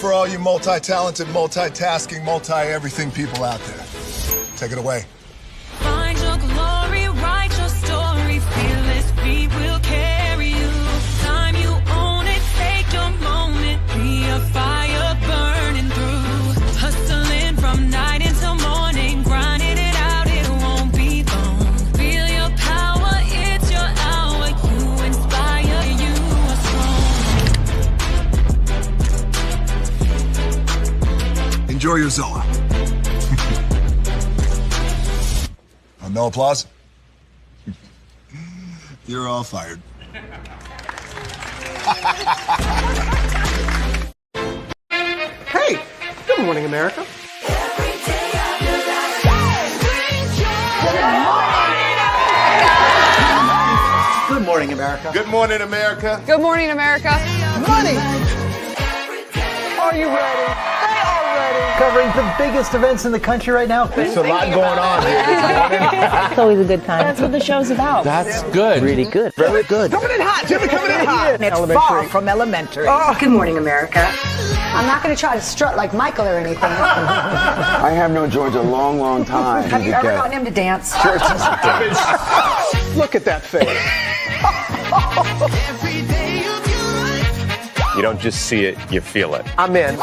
for all you multi-talented, multitasking, multi-everything people out there. Take it away. Find your glory, write your story, fearless feet will carry you. Time you own it, take your moment, be a fire burning through. Hustling from night until morning, grinding it out, it won't be long. Feel your power, it's your hour, you inspire, you are strong. Enjoy your Zoa. No applause? You're all fired. Hey, good morning, America. Good morning, America. Good morning, America. Good morning, America. Money. Are you ready? They are ready. Covering the biggest events in the country right now. There's a lot going on here this morning. It's always a good time. That's what the show's about. That's good. Really good. Very good. Coming in hot. Jimmy coming in hot. It's far from elementary. Good morning, America. I'm not going to try to strut like Michael or anything. I have known George a long, long time. Have you ever gotten him to dance? Look at that face. You don't just see it, you feel it. I'm in.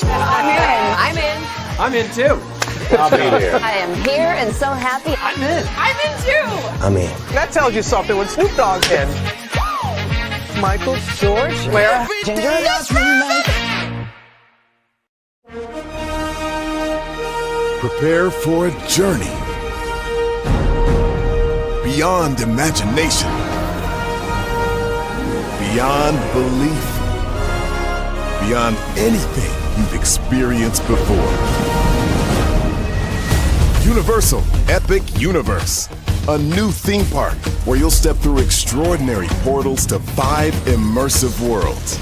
I'm in. I'm in too. I'll be here. I am here and so happy. I'm in. I'm in too. I'm in. That tells you something when Snoop Dogg's in. Michael, George, where? Ginger. Prepare for a journey beyond imagination, beyond belief, beyond anything you've experienced before. Universal Epic Universe, a new theme park where you'll step through extraordinary portals to 5 immersive worlds.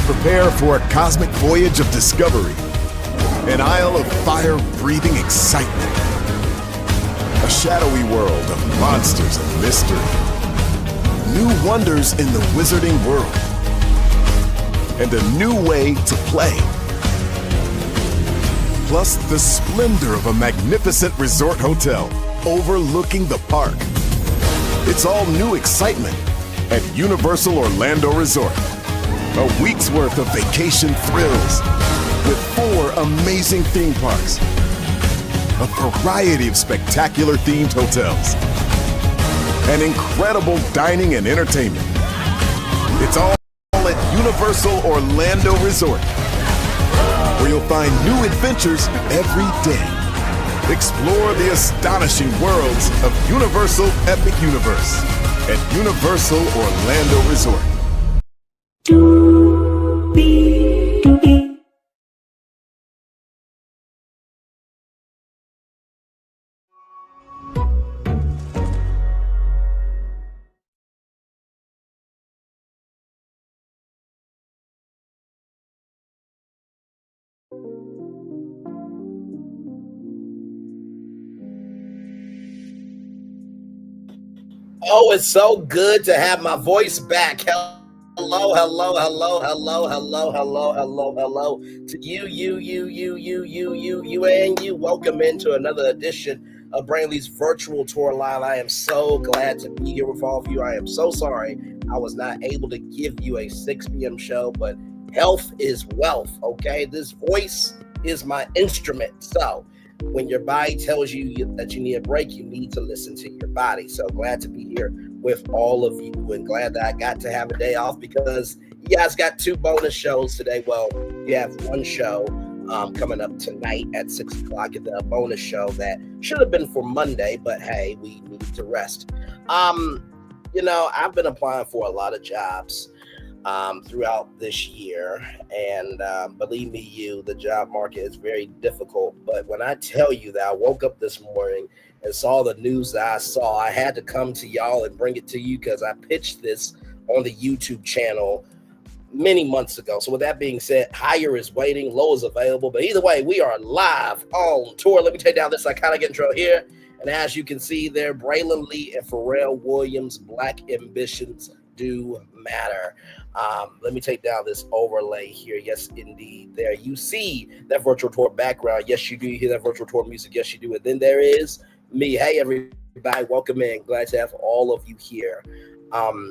Prepare for a cosmic voyage of discovery, an isle of fire-breathing excitement, a shadowy world of monsters and mystery, new wonders in the wizarding world, and a new way to play. Plus the splendor of a magnificent resort hotel overlooking the park. It's all new excitement at Universal Orlando Resort. A week's worth of vacation thrills with 4 amazing theme parks, a variety of spectacular themed hotels, and incredible dining and entertainment. It's all at Universal Orlando Resort, where you'll find new adventures every day. Explore the astonishing worlds of Universal Epic Universe at Universal Orlando Resort. Oh, it's so good to have my voice back. Hello, hello, hello, hello, hello, hello, hello, hello to you, and you. Welcome into another edition of Braylon Lee's virtual tour live. I am so glad to be here with all of you. I am so sorry I was not able to give you a 6 p.m. show, but health is wealth, okay? This voice is my instrument. So when your body tells you that you need a break, you need to listen to your body. So glad to be here with all of you, and glad that I got to have a day off because you guys got 2 bonus shows today. Well, you have 1 show coming up tonight at 6 o'clock at the bonus show that should have been for Monday, but hey, we need to rest. I've been applying for a lot of jobs throughout this year, and believe me, the job market is very difficult. But when I tell you that I woke up this morning and saw the news that I saw, I had to come to y'all and bring it to you because I pitched this on the YouTube channel many months ago. So with that being said, higher is waiting, low is available. But either way, we are live on tour. Let me take down this iconic intro here. And as you can see there, Braylon Lee and Pharrell Williams, Black Ambitions do matter. Let me take down this overlay here. Yes, indeed. There you see that virtual tour background. Yes, you do. You hear that virtual tour music. Yes, you do. And then there is me. Hey, everybody. Welcome in. Glad to have all of you here.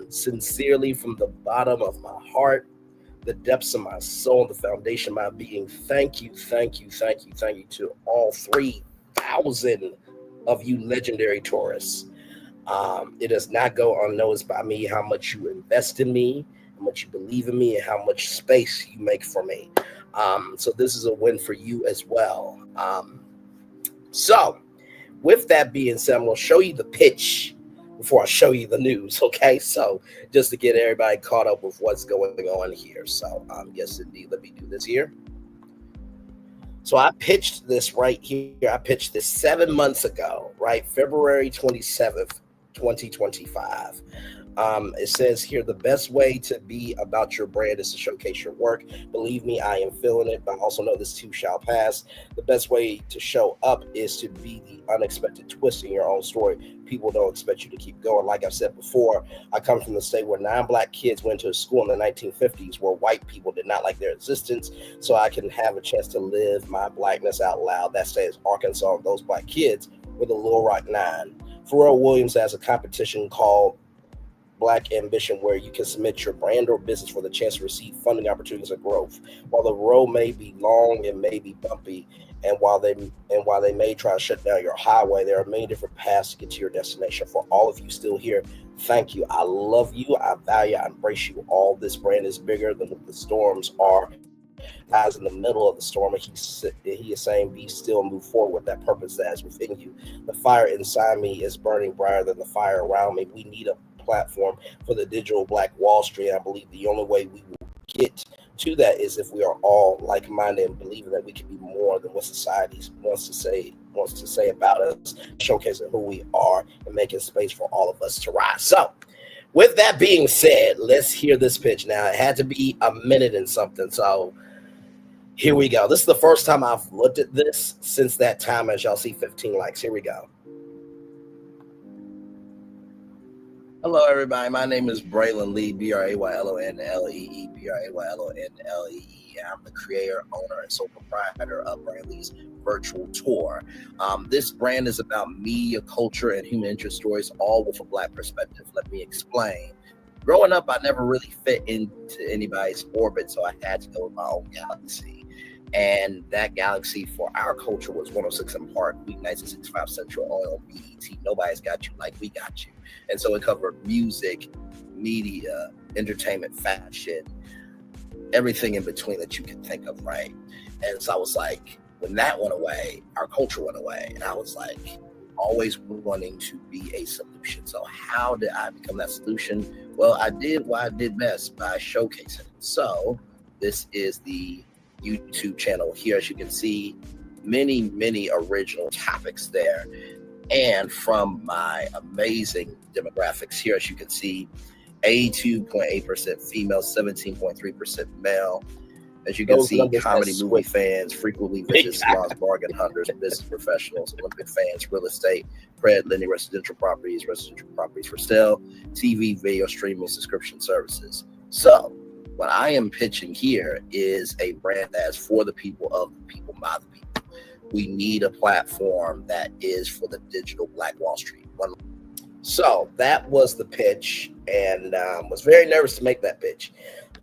Sincerely, from the bottom of my heart, the depths of my soul, the foundation of my being, thank you to all 3,000 of you legendary tourists. It does not go unnoticed by me how much you invest in me, how much you believe in me, and how much space you make for me. So this is a win for you as well. So with that being said, I'm going to show you the pitch before I show you the news, okay? So just to get everybody caught up with what's going on here. So yes, indeed, let me do this here. So I pitched this right here. I pitched this 7 months ago, right? February 27th, 2025. It says here, the best way to be about your brand is to showcase your work. Believe me, I am feeling it, but I also know this too shall pass. The best way to show up is to be the unexpected twist in your own story. People don't expect you to keep going. Like I've said before, I come from the state where 9 black kids went to a school in the 1950s where white people did not like their existence, so I can have a chance to live my blackness out loud. That stays Arkansas. Those black kids were the Little Rock 9. Pharrell Williams has a competition called Black Ambition, where you can submit your brand or business for the chance to receive funding opportunities and growth. While the road may be long and may be bumpy, and while they may try to shut down your highway, there are many different paths to get to your destination. For all of you still here, thank you. I love you. I value. I embrace you all. This brand is bigger than what the storms are. Guys in the middle of the storm, and he is saying, be still and move forward with that purpose that is within you. The fire inside me is burning brighter than the fire around me. We need a platform for the digital Black Wall Street. I believe the only way we will get to that is if we are all like-minded and believing that we can be more than what society wants to say about us, showcasing who we are and making space for all of us to rise. So with that being said, let's hear this pitch. Now, it had to be a minute and something, so here we go. This is the first time I've looked at this since that time. As y'all see, 15 likes. Here we go. Hello, everybody. My name is Braylon Lee, Braylonlee, Braylonlee. I'm the creator, owner, and sole proprietor of Braylon Lee's virtual tour. This brand is about media, culture, and human interest stories, all with a Black perspective. Let me explain. Growing up, I never really fit into anybody's orbit, so I had to go with my own galaxy. And that galaxy for our culture was 106 in Park, weeknights at 65 Central on BET. Nobody's got you like we got you. And so it covered music, media, entertainment, fashion, everything in between that you can think of, right? And so I was like, when that went away, our culture went away. And I was like, always wanting to be a solution. So how did I become that solution? Well, I did what I did best, by showcasing it. So this is the YouTube channel here. As you can see, many original topics there. And from my amazing demographics here, as you can see, 82.8% female, 17.3% male. As you can see, comedy, movie fans, frequently visit salons, bargain hunters, business professionals, Olympic fans, real estate, credit, lending, residential properties for sale, TV, video streaming, subscription services. So what I am pitching here is a brand that is for the people, of the people, by the people. We need a platform that is for the digital Black Wall Street. So that was the pitch, and was very nervous to make that pitch.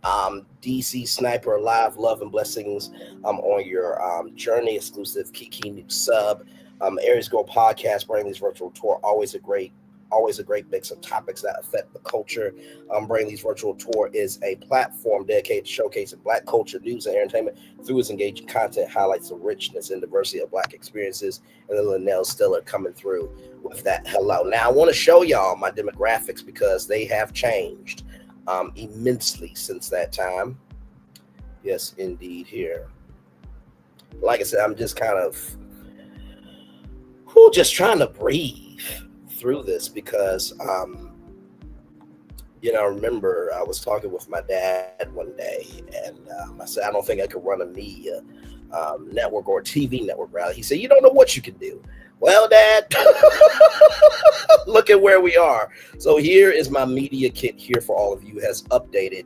DC Sniper Live, love and blessings on your journey, exclusive Kiki new sub. Aries Girl Podcast, Braylon's virtual tour, always a great mix of topics that affect the culture. Braylon's virtual tour is a platform dedicated to showcasing Black culture, news, and entertainment through its engaging content, highlights the richness and diversity of Black experiences. And then Linnell Stiller coming through with that hello. Now, I want to show y'all my demographics because they have changed immensely since that time. Yes, indeed, here. Like I said, I'm just kind of just trying to breathe through this because I remember I was talking with my dad one day, and I said, I don't think I could run a media network or TV network, rather. He said, you don't know what you can do. Well, Dad, look at where we are. So here is my media kit here for all of you. Has updated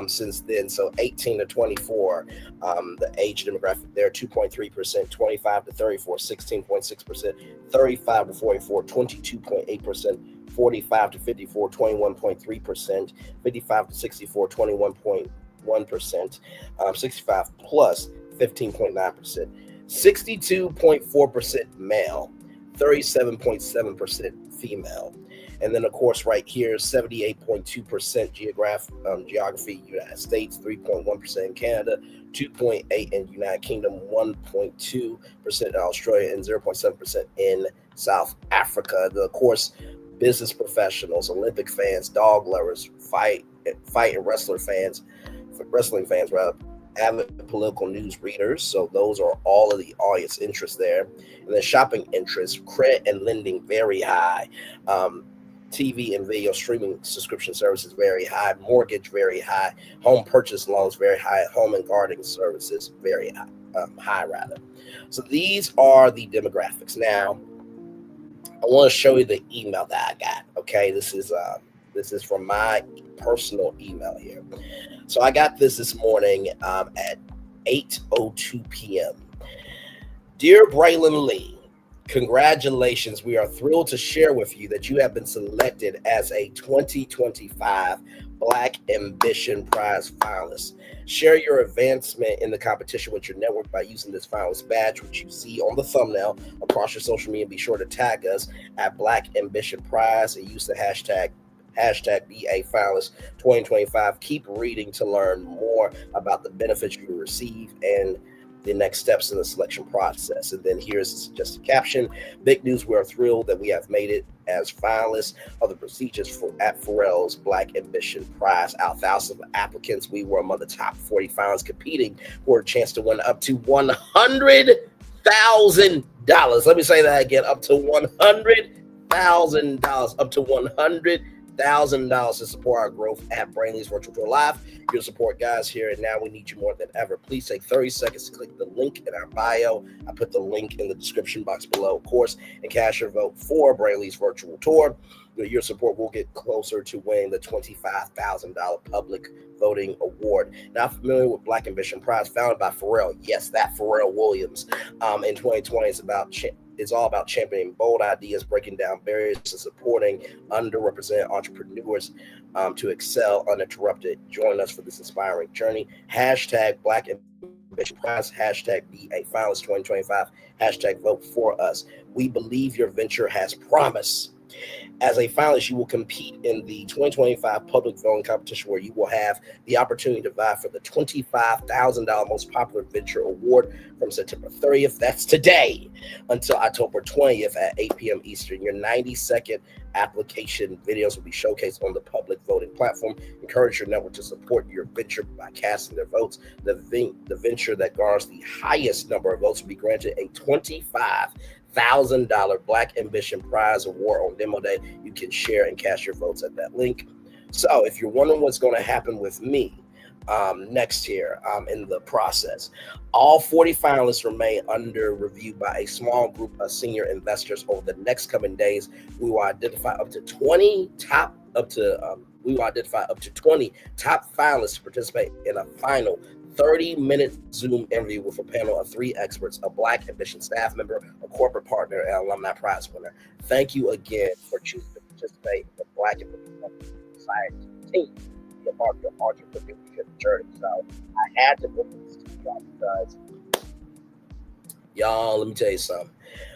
since then. So 18 to 24, the age demographic there, 2.3%, 25 to 34, 16.6%, 35 to 44, 22.8%, 45 to 54, 21.3%, 55 to 64, 21.1%, 65 plus, 15.9%, 62.4% male, 37.7% female. And then, of course, right here, 78.2% geography, United States, 3.1% in Canada, 2.8% in United Kingdom, 1.2% in Australia, and 0.7% in South Africa. Of course, business professionals, Olympic fans, dog lovers, fight and wrestling fans, rather, avid political news readers. So those are all of the audience interests there. And then shopping interests, credit and lending very high. TV and video streaming subscription services very high, mortgage very high, home purchase loans very high, home and gardening services very high rather. So these are the demographics. Now, I want to show you the email that I got. Okay, this is from my personal email here. So I got this morning at 8:02 p.m. Dear Braylon Lee, congratulations. We are thrilled to share with you that you have been selected as a 2025 Black Ambition Prize finalist. Share your advancement in the competition with your network by using this finalist badge, which you see on the thumbnail across your social media. Be sure to tag us at Black Ambition Prize and use the hashtag BA Finalist 2025. Keep reading to learn more about the benefits you receive and the next steps in the selection process. And then here's just a caption. Big news, we are thrilled that we have made it as finalists of the procedures at Pharrell's Black Ambition Prize. Out thousands of applicants, we were among the top 40 finalists competing for a chance to win up to $100,000. Let me say that again, up to $100,000, up to $100,000 to support our growth at Braylon Lee's Virtual Tour Live. Your support, guys, here and now. We need you more than ever. Please take 30 seconds to click the link in our bio. I put the link in the description box below, of course, and cast your vote for Braylon Lee's Virtual Tour. Your support will get closer to winning the $25,000 public voting award. Now, familiar with Black Ambition Prize, founded by Pharrell. Yes, that Pharrell Williams. In 2020, it's all about championing bold ideas, breaking down barriers, and supporting underrepresented entrepreneurs to excel uninterrupted. Join us for this inspiring journey. Hashtag Black Ambition Prize, hashtag BA Finalist 2025, hashtag vote for us. We believe your venture has promise. As a finalist, you will compete in the 2025 public voting competition where you will have the opportunity to vie for the $25,000 Most Popular Venture Award from September 30th, that's today, until October 20th at 8 p.m. Eastern. Your 90-second application videos will be showcased on the public voting platform. Encourage your network to support your venture by casting their votes. The venture that garners the highest number of votes will be granted a $25,000 Black Ambition Prize Award on demo day. You can share and cast your votes at that link. So if you're wondering what's going to happen with me next year in the process, all 40 finalists remain under review by a small group of senior investors. Over the next coming days, we will identify up to 20 top finalists to participate in a final 30-minute Zoom interview with a panel of 3 experts, a Black Ambition staff member, a corporate partner, and alumni prize winner. Thank you again for choosing to participate in the Black Ambition Society team to be a part of your entrepreneurship journey. So I had to put this to y'all because, y'all, let me tell you something.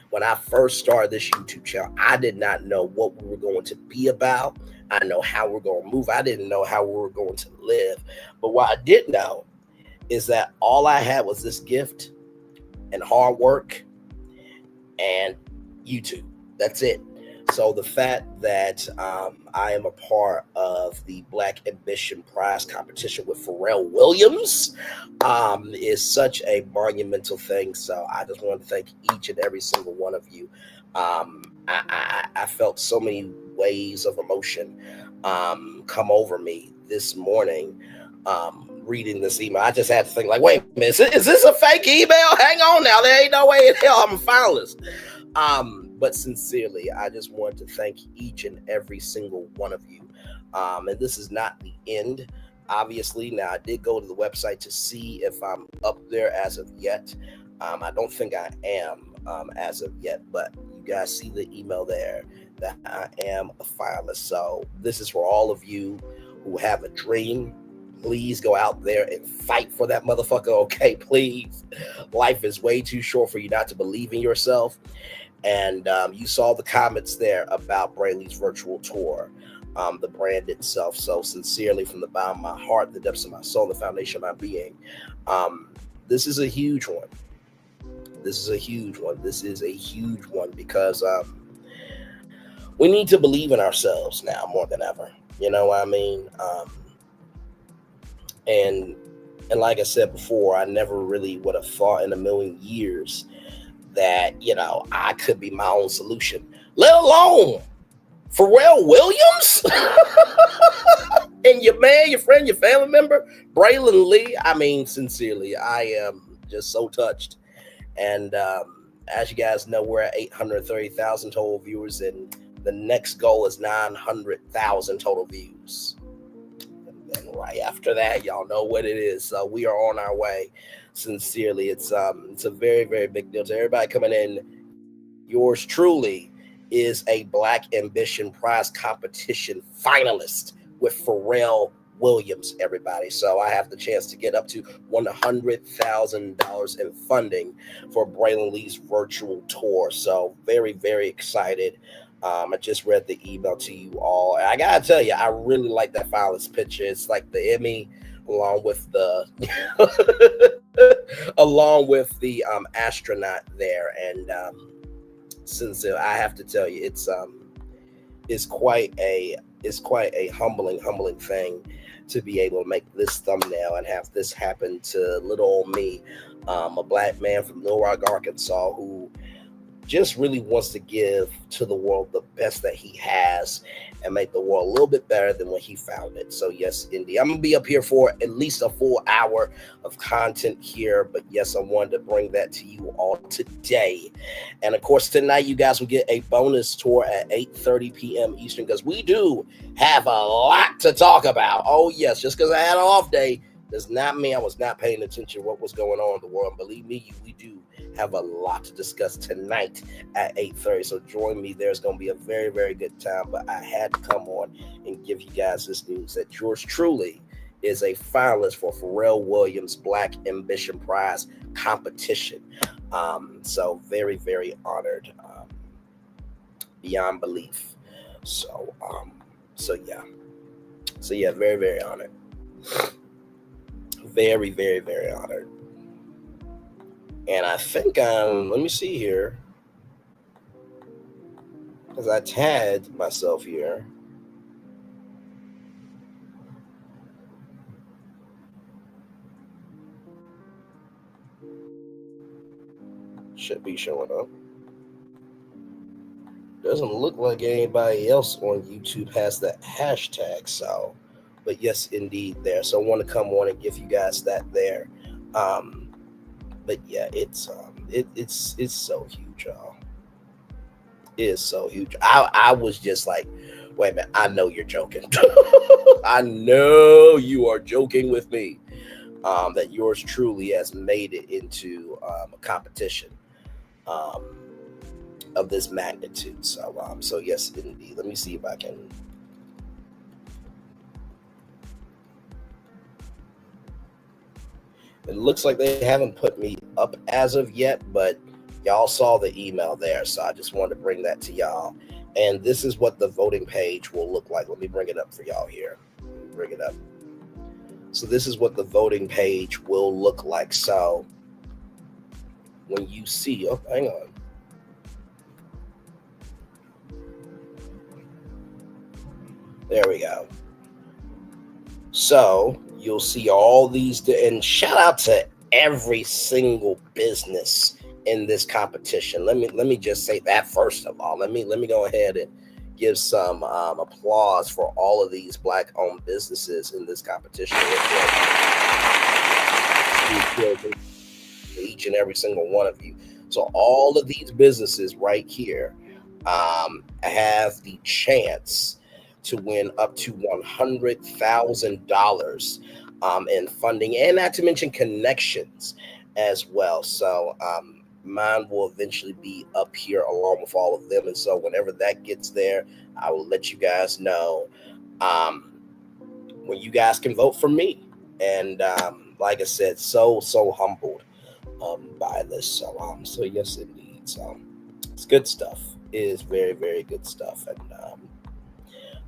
When I first started this YouTube channel, I did not know what we were going to be about. I didn't know how we were going to move. I didn't know how we were going to live. But what I did know is that all I had was this gift and hard work and YouTube. That's it. So the fact that I am a part of the Black Ambition Prize competition with Pharrell Williams is such a monumental thing. So I just want to thank each and every single one of you. I felt so many waves of emotion come over me this morning reading this email. I just had to think like, wait a minute, is this a fake email? Hang on now. There ain't no way in hell I'm a finalist. but sincerely, I just want to thank each and every single one of you. And this is not the end. Obviously, now I did go to the website to see if I'm up there as of yet. I don't think I am as of yet, but you guys see the email there that I am a finalist. So this is for all of you who have a dream. Please go out there and fight for that motherfucker, okay? Please. Life is way too short for you not to believe in yourself. And you saw the comments there about Braylon's virtual tour, the brand itself. So sincerely, from the bottom of my heart, the depths of my soul, the foundation of my being, this is a huge one. This is a huge one. This is a huge one because we need to believe in ourselves now more than ever. You know what I mean? And like I said before, I never really would have thought in a million years that, you know, I could be my own solution, let alone Pharrell Williams and your man, your friend, your family member, Braylon Lee. I mean, sincerely, I am just so touched. And as you guys know, we're at 830,000 total viewers, and the next goal is 900,000 total views. And right after that, y'all know what it is. So we are on our way. Sincerely, it's a very, very big deal to everybody coming in. Yours truly is a Black Ambition Prize competition finalist with Pharrell Williams, everybody. So I have the chance to get up to $100,000 in funding for Braylon Lee's virtual tour. So very, very excited. I just read the email to you all. And I gotta tell you, I really like that finalist picture. It's like the Emmy along with the astronaut there. And since I have to tell you, it's quite a humbling thing to be able to make this thumbnail and have this happen to little old me, a Black man from Little Rock, Arkansas, who just really wants to give to the world the best that he has and make the world a little bit better than when he found it. So yes, indeed, I'm gonna be up here for at least a full hour of content here, but yes, I wanted to bring that to you all today. And of course, tonight you guys will get a bonus tour at 8:30 p.m. Eastern, because we do have a lot to talk about. Oh yes, just because I had an off day does not mean I was not paying attention to what was going on in the world. Believe me, we do have a lot to discuss tonight at 8:30. So join me. There's going to be a very, very good time. But I had to come on and give you guys this news that yours truly is a finalist for Pharrell Williams Black Ambition Prize competition. So very, very honored, beyond belief. So yeah, very, very honored. Very, very, very honored. And I think let me see here, because I tagged myself here. Should be showing up. Doesn't look like anybody else on YouTube has that hashtag, so, but yes, indeed there. So I want to come on and give you guys that there. But yeah, it's so huge, y'all. It is so huge. I was just like, wait a minute, I know you're joking. I know you are joking with me. That yours truly has made it into a competition of this magnitude. So yes, indeed. Let me see if I can. It looks like they haven't put me up as of yet, but y'all saw the email there, so I just wanted to bring that to y'all. And this is what the voting page will look like. Let me bring it up for y'all here. Bring it up. So this is what the voting page will look like. So when you see, oh, hang on. There we go. So you'll see all these, and shout out to every single business in this competition. Let me just say that first of all. Let me go ahead and give some applause for all of these Black-owned businesses in this competition. Each and every single one of you. So all of these businesses right here have the chance to win up to $100,000 in funding, and not to mention connections as well. So mine will eventually be up here along with all of them. And so whenever that gets there, I will let you guys know when you guys can vote for me. And like I said, so humbled by this. So yes, indeed. So it's good stuff. It is very, very good stuff. And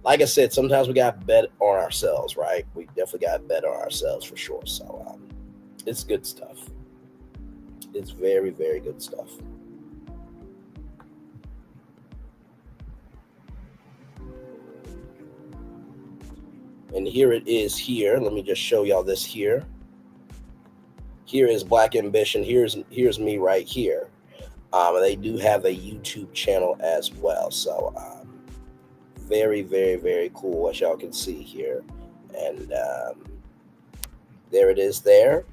like I said, sometimes we got to bet on ourselves, right? We definitely got to bet on ourselves for sure. So it's good stuff. It's very, very good stuff. And here it is here. Let me just show y'all this here. Here is Black Ambition. Here's me right here. They do have a YouTube channel as well. So very, very, very cool, as y'all can see here. And there it is there.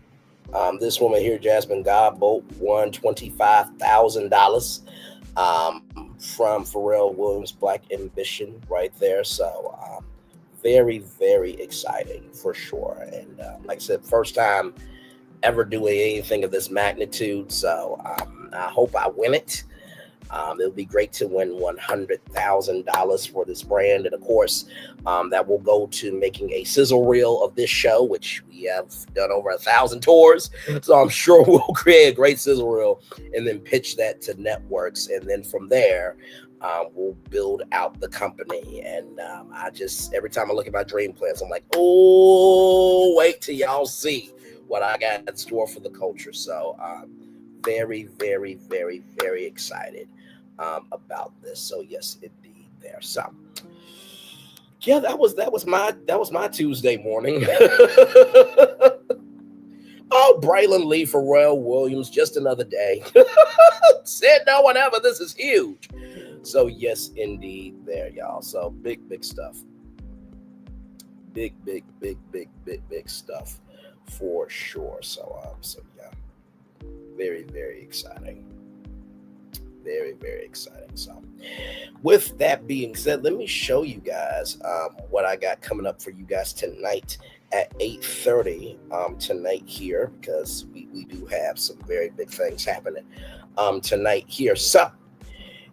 This woman here, Jasmine Godbolt, won $25,000 from Pharrell Williams' Black Ambition right there. So very, very exciting for sure. And like I said, first time ever doing anything of this magnitude. So I hope I win it. It'll be great to win $100,000 for this brand. And of course, that will go to making a sizzle reel of this show, which we have done over 1,000 tours. So I'm sure we'll create a great sizzle reel and then pitch that to networks. And then from there, we'll build out the company. And I just, every time I look at my dream plans, I'm like, oh, wait till y'all see what I got in store for the culture. So very, very, very, very excited about this. So yes, indeed there. So yeah, that was my Tuesday morning. Oh, Braylon Lee, Pharrell Williams, just another day. Said no one ever. This is huge. So yes, indeed there, y'all. So big stuff. Big stuff for sure. So yeah, very, very exciting. Very, very exciting. So with that being said, let me show you guys what I got coming up for you guys tonight at 8:30 tonight here, because we do have some very big things happening tonight here. So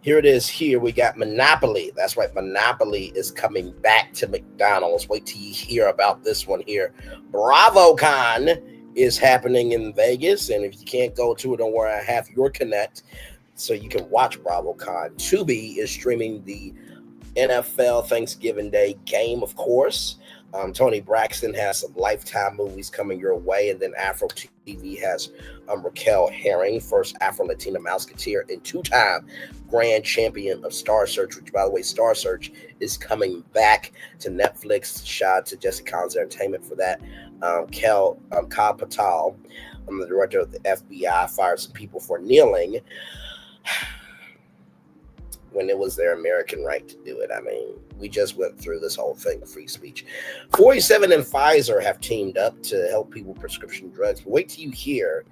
here it is here. We got Monopoly. That's right. Monopoly is coming back to McDonald's. Wait till you hear about this one here. BravoCon is happening in Vegas. And if you can't go to it, don't worry. I have your connect so you can watch BravoCon. Tubi is streaming the NFL Thanksgiving Day game, of course. Tony Braxton has some Lifetime movies coming your way. And then Afro TV has Raquel Herring, first Afro-Latina Mouseketeer and two-time grand champion of Star Search, which, by the way, Star Search is coming back to Netflix. Shout out to Jesse Collins Entertainment for that. Kyle Patel, the director of the FBI, fired some people for kneeling when it was their American right to do it. I mean, we just went through this whole thing of free speech. 47 and Pfizer have teamed up to help people with prescription drugs. But wait till you hear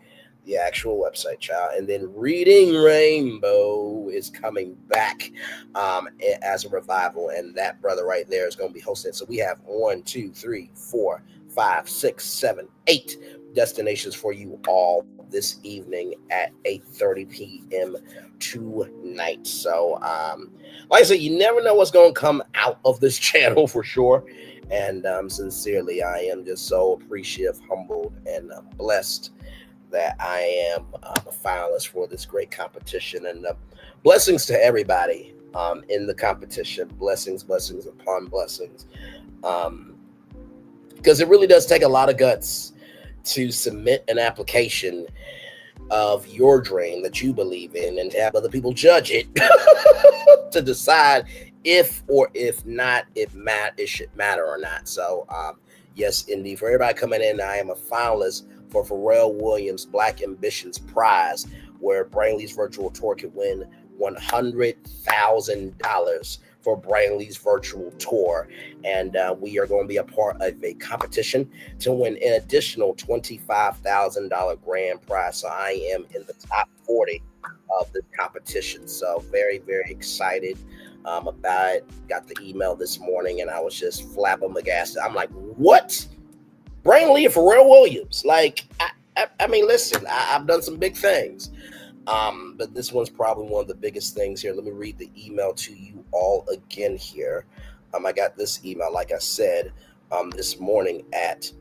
the actual website, child. And then Reading Rainbow is coming back as a revival. And that brother right there is going to be hosting it. So we have 1, 2, 3, 4, 5, 6, 7, 8 destinations for you all this evening at 8:30 p.m. tonight. So like I said, you never know what's going to come out of this channel for sure. And sincerely, I am just so appreciative, humbled, and blessed that I am a finalist for this great competition. And blessings to everybody in the competition. Blessings upon blessings. Because it really does take a lot of guts to submit an application of your dream that you believe in and to have other people judge it to decide if or if not it should matter or not. So yes, indeed, for everybody coming in, I am a finalist for Pharrell Williams' Black Ambitions Prize, where Braylon Lee's virtual tour could win $100,000 for Braylon Lee's virtual tour. And we are going to be a part of a competition to win an additional $25,000 grand prize. So I am in the top 40 of the competition. So very, very excited about it. Got the email this morning and I was just flabbergasted. I'm like, what? Braylon Lee and Pharrell Williams. Like, I mean, listen, I've done some big things. But this one's probably one of the biggest things here. Let me read the email to you all again here. I got this email, like I said, this morning at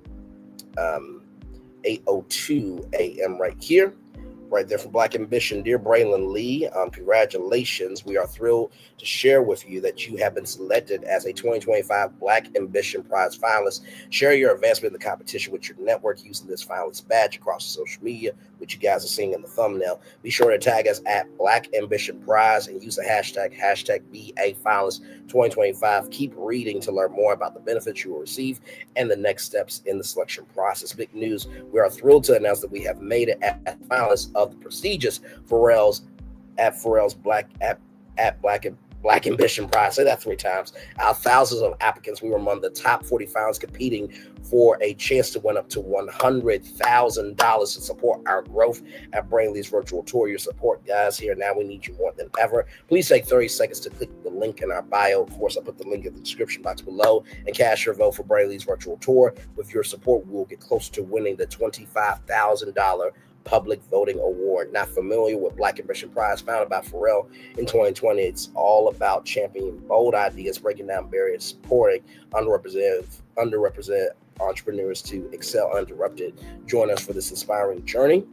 8:02 a.m. right here. Right there from Black Ambition. Dear Braylon Lee, congratulations. We are thrilled to share with you that you have been selected as a 2025 Black Ambition Prize finalist. Share your advancement in the competition with your network using this finalist badge across social media, which you guys are seeing in the thumbnail. Be sure to tag us at Black Ambition Prize and use the hashtag BAFinalist 2025. Keep reading to learn more about the benefits you will receive and the next steps in the selection process. Big news. We are thrilled to announce that we have made it at finalists of the prestigious Pharrell's Black Ambition Prize. Say that 3 times. Out of thousands of applicants, we were among the top 40 finalists competing for a chance to win up to $100,000 to support our growth at Braylon Lee's virtual tour. Your support, guys, here now. We need you more than ever. Please take 30 seconds to click the link in our bio. Of course, I'll put the link in the description box below and cast your vote for Braylon Lee's virtual tour. With your support, we will get closer to winning the $25,000 public voting award. Not familiar with Black Ambition Prize, founded by Pharrell in 2020. It's all about championing bold ideas, breaking down barriers, supporting underrepresented entrepreneurs to excel uninterrupted. Join us for this inspiring journey.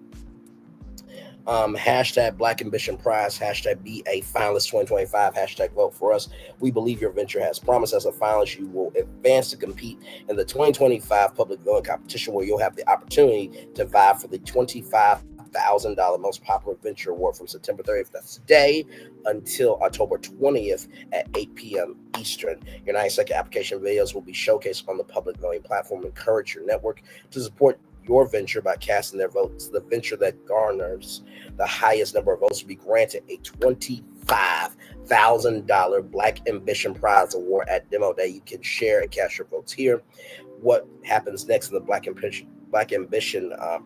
Hashtag Black Ambition Prize, hashtag BAFinalist 2025, hashtag vote for us. We believe your venture has promise. As a finalist, you will advance to compete in the 2025 public voting competition, where you'll have the opportunity to vie for the $25,000 most popular venture award from September 30th, that's today, until October 20th at 8 p.m. Eastern. Your 90-second application videos will be showcased on the public voting platform. Encourage your network to support your venture by casting their votes. The venture that garners the highest number of votes will be granted a $25,000 Black Ambition Prize award at Demo Day. You can share and cast your votes here. What happens next in the Black Ambition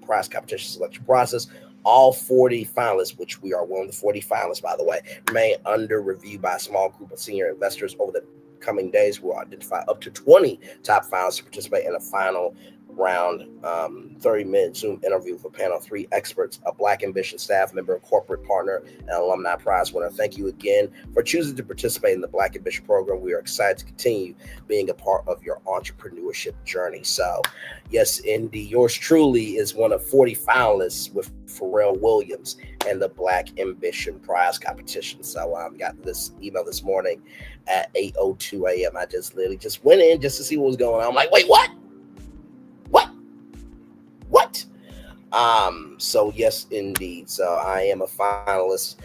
Prize competition selection process? All 40 finalists, which we are one of the 40 finalists, by the way, remain under review by a small group of senior investors. Over the coming days, we'll identify up to 20 top finalists to participate in a final round 30-minute Zoom interview with a panel of 3 experts, a Black Ambition staff member, a corporate partner, and alumni prize winner. Thank you again for choosing to participate in the Black Ambition program. We are excited to continue being a part of your entrepreneurship journey. So, yes, indeed, yours truly is one of 40 finalists with Pharrell Williams and the Black Ambition Prize competition. So, got this email this morning at 8:02 a.m. I just literally just went in just to see what was going on. I'm like, wait, what? So yes, indeed. So I am a finalist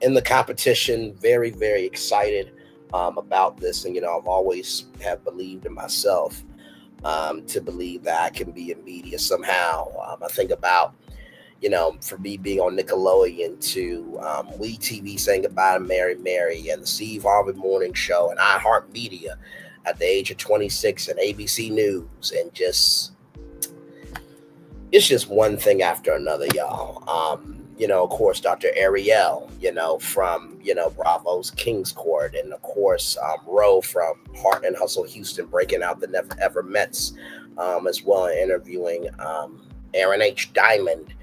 in the competition. Very, very excited about this. And, I've always have believed in myself to believe that I can be in media somehow. I think about, for me being on Nickelodeon to We TV saying goodbye to Mary Mary and the Steve Harvey Morning Show and iHeartMedia at the age of 26 and ABC News and it's just one thing after another, y'all. Of course, Dr. Ariel, from, Bravo's King's Court. And, of course, Roe from Heart and Hustle Houston, breaking out the Never Ever Mets, as well, and interviewing Aaron H. Diamond,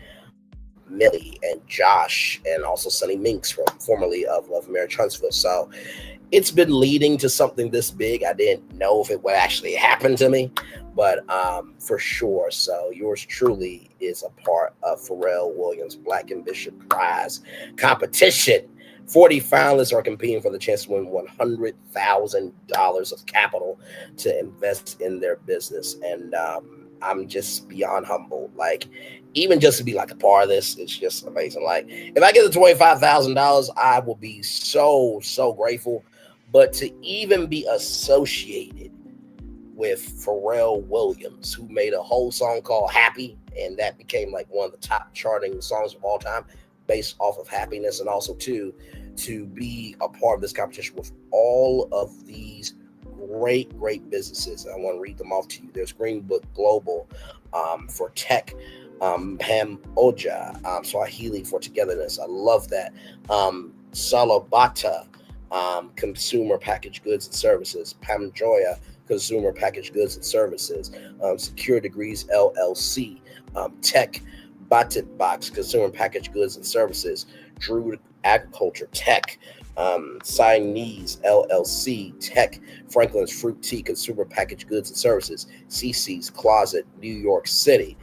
Millie, and Josh, and also Sonny Minks, formerly of Love Marriage Huntsville. So it's been leading to something this big. I didn't know if it would actually happen to me, but for sure. So yours truly is a part of Pharrell Williams' Black Ambition Prize competition. 40 finalists are competing for the chance to win $100,000 of capital to invest in their business. And I'm just beyond humbled. Like, even just to be like a part of this, it's just amazing. Like, if I get the $25,000, I will be so, so grateful. But to even be associated with Pharrell Williams, who made a whole song called Happy, and that became like one of the top charting songs of all time based off of happiness, and also to be a part of this competition with all of these great businesses. I want to read them off to you. There's Green Book Global for tech, Pam Oja, Swahili for togetherness. I love that. Salabata, consumer packaged goods and services. Pam Joya, consumer packaged goods and services. Secure Degrees LLC. Tech Batit Box, consumer packaged goods and services. Drew Agriculture Tech. Signese LLC Tech. Franklin's Fruit Tea, consumer packaged goods and services. CC's Closet, New York City,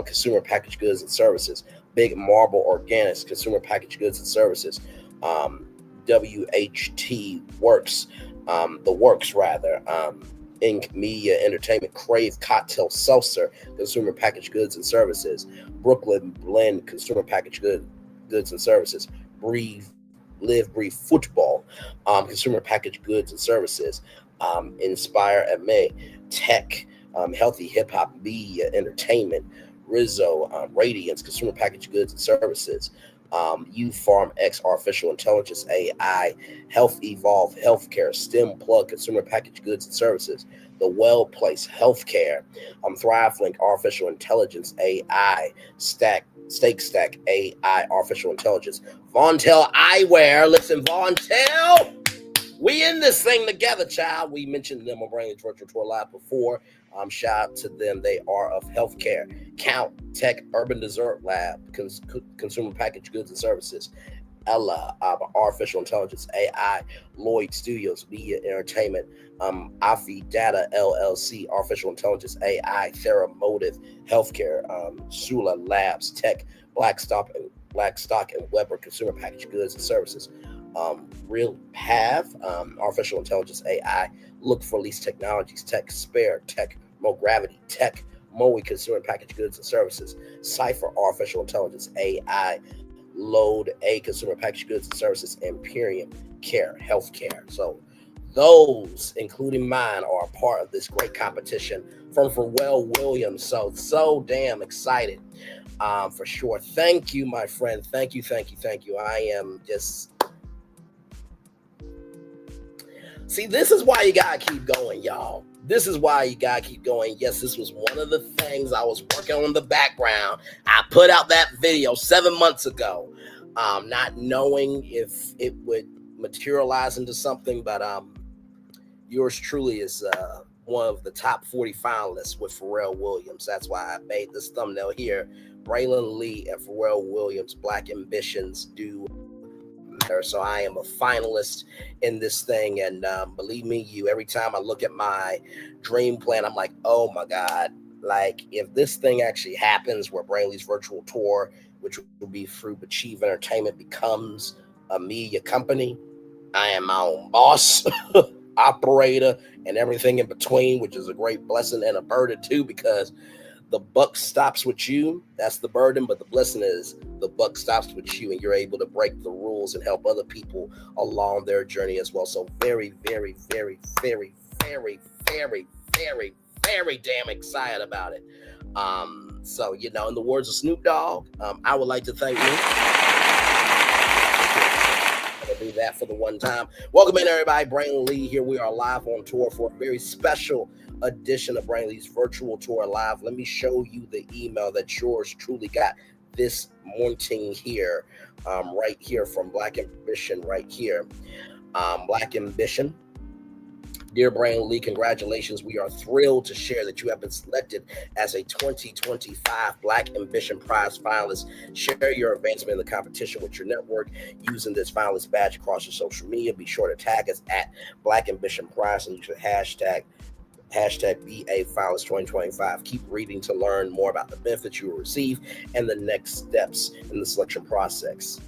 consumer packaged goods and services. Big Marble Organics, consumer packaged goods and services. WHT Works, the Works rather. Inc. Media Entertainment. Crave Cocktail Seltzer, consumer packaged goods and services. Brooklyn Blend, consumer packaged goods and services. Live Breathe Football, consumer packaged goods and services. Inspire MA Tech, Healthy Hip Hop Media Entertainment. Rizzo Radiance, consumer packaged goods and services. Farm X Artificial Intelligence AI. Health Evolve Healthcare. STEM Plug, consumer packaged goods and services. The Well Place Healthcare. ThriveLink Artificial Intelligence AI. Steak Stack AI Artificial Intelligence. Vontel Eyewear. Listen, Vontel, we in this thing together, child. We mentioned them on Braylon's Virtual Tour Live before. Shout out to them. They are of healthcare. Count Tech Urban Dessert Lab, consumer packaged goods and services. Ella, Artificial Intelligence AI. Lloyd Studios Media Entertainment. Afi Data LLC, Artificial Intelligence AI. Theramotive Healthcare. Sula Labs Tech. Blackstock and Weber, consumer packaged goods and services. Real Pav, Artificial Intelligence AI. Look for Lease Technologies Tech. Spare Tech. Gravity Tech. Moe, consumer packaged goods and services. Cypher Artificial Intelligence AI. Load A, consumer packaged goods and services. Imperium Care Healthcare. So those, including mine, are a part of this great competition from Pharrell Williams. So damn excited, for sure. Thank you, my friend. Thank you. I am just... See, this is why you gotta keep going, y'all. This is why you gotta keep going. Yes, this was one of the things I was working on in the background. I put out that video 7 months ago, not knowing if it would materialize into something, but yours truly is one of the top 40 finalists with Pharrell Williams. That's why I made this thumbnail here. Braylon Lee and Pharrell Williams, Black Ambitions Do Matter. So I am a finalist in this thing, and believe me, every time I look at my dream plan, I'm like, oh my God, like if this thing actually happens where Braylon Lee's virtual tour, which will be through Achieve Entertainment, becomes a media company, I am my own boss, operator, and everything in between, which is a great blessing and a burden too, because the buck stops with you. That's the burden, but the blessing is the buck stops with you, and you're able to break the rules and help other people along their journey as well. So very, very, very, very, very, very, very, very damn excited about it. So, in the words of Snoop Dogg, I would like to thank you. I'll do that for the one time. Welcome in, everybody. Braylon Lee here. We are live on tour for a very special edition of Braylon Lee's Virtual Tour Live. Let me show you the email that yours truly got this morning here, right here from Black Ambition, right here. Black Ambition. Dear Braylon Lee, congratulations. We are thrilled to share that you have been selected as a 2025 Black Ambition Prize finalist. Share your advancement in the competition with your network using this finalist badge across your social media. Be sure to tag us at Black Ambition Prize and use the hashtag BA Finalist 2025. Keep reading to learn more about the benefits you will receive and the next steps in the selection process.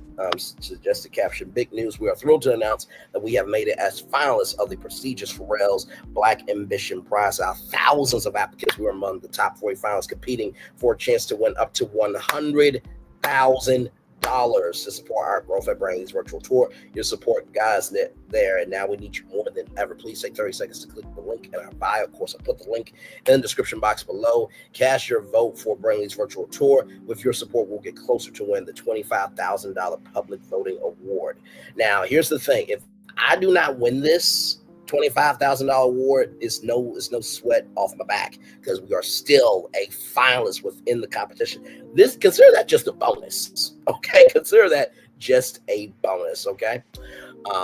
Just to caption, big news. We are thrilled to announce that we have made it as finalists of the prestigious Pharrell's Black Ambition Prize. Out of thousands of applicants, we were among the top 40 finalists competing for a chance to win up to $100,000 to support our growth at Braylon Lee's virtual tour. Your support, guys, there, and now we need you more than ever. Please take 30 seconds to click the link in our bio. Of course, I put the link in the description box below. Cast your vote for Braylon Lee's virtual tour. With your support, we'll get closer to win the $25,000 public voting award. Now, here's the thing. If I do not win this, $25,000 award is no sweat off my back because we are still a finalist within the competition. Consider that just a bonus, okay? Consider that just a bonus, okay?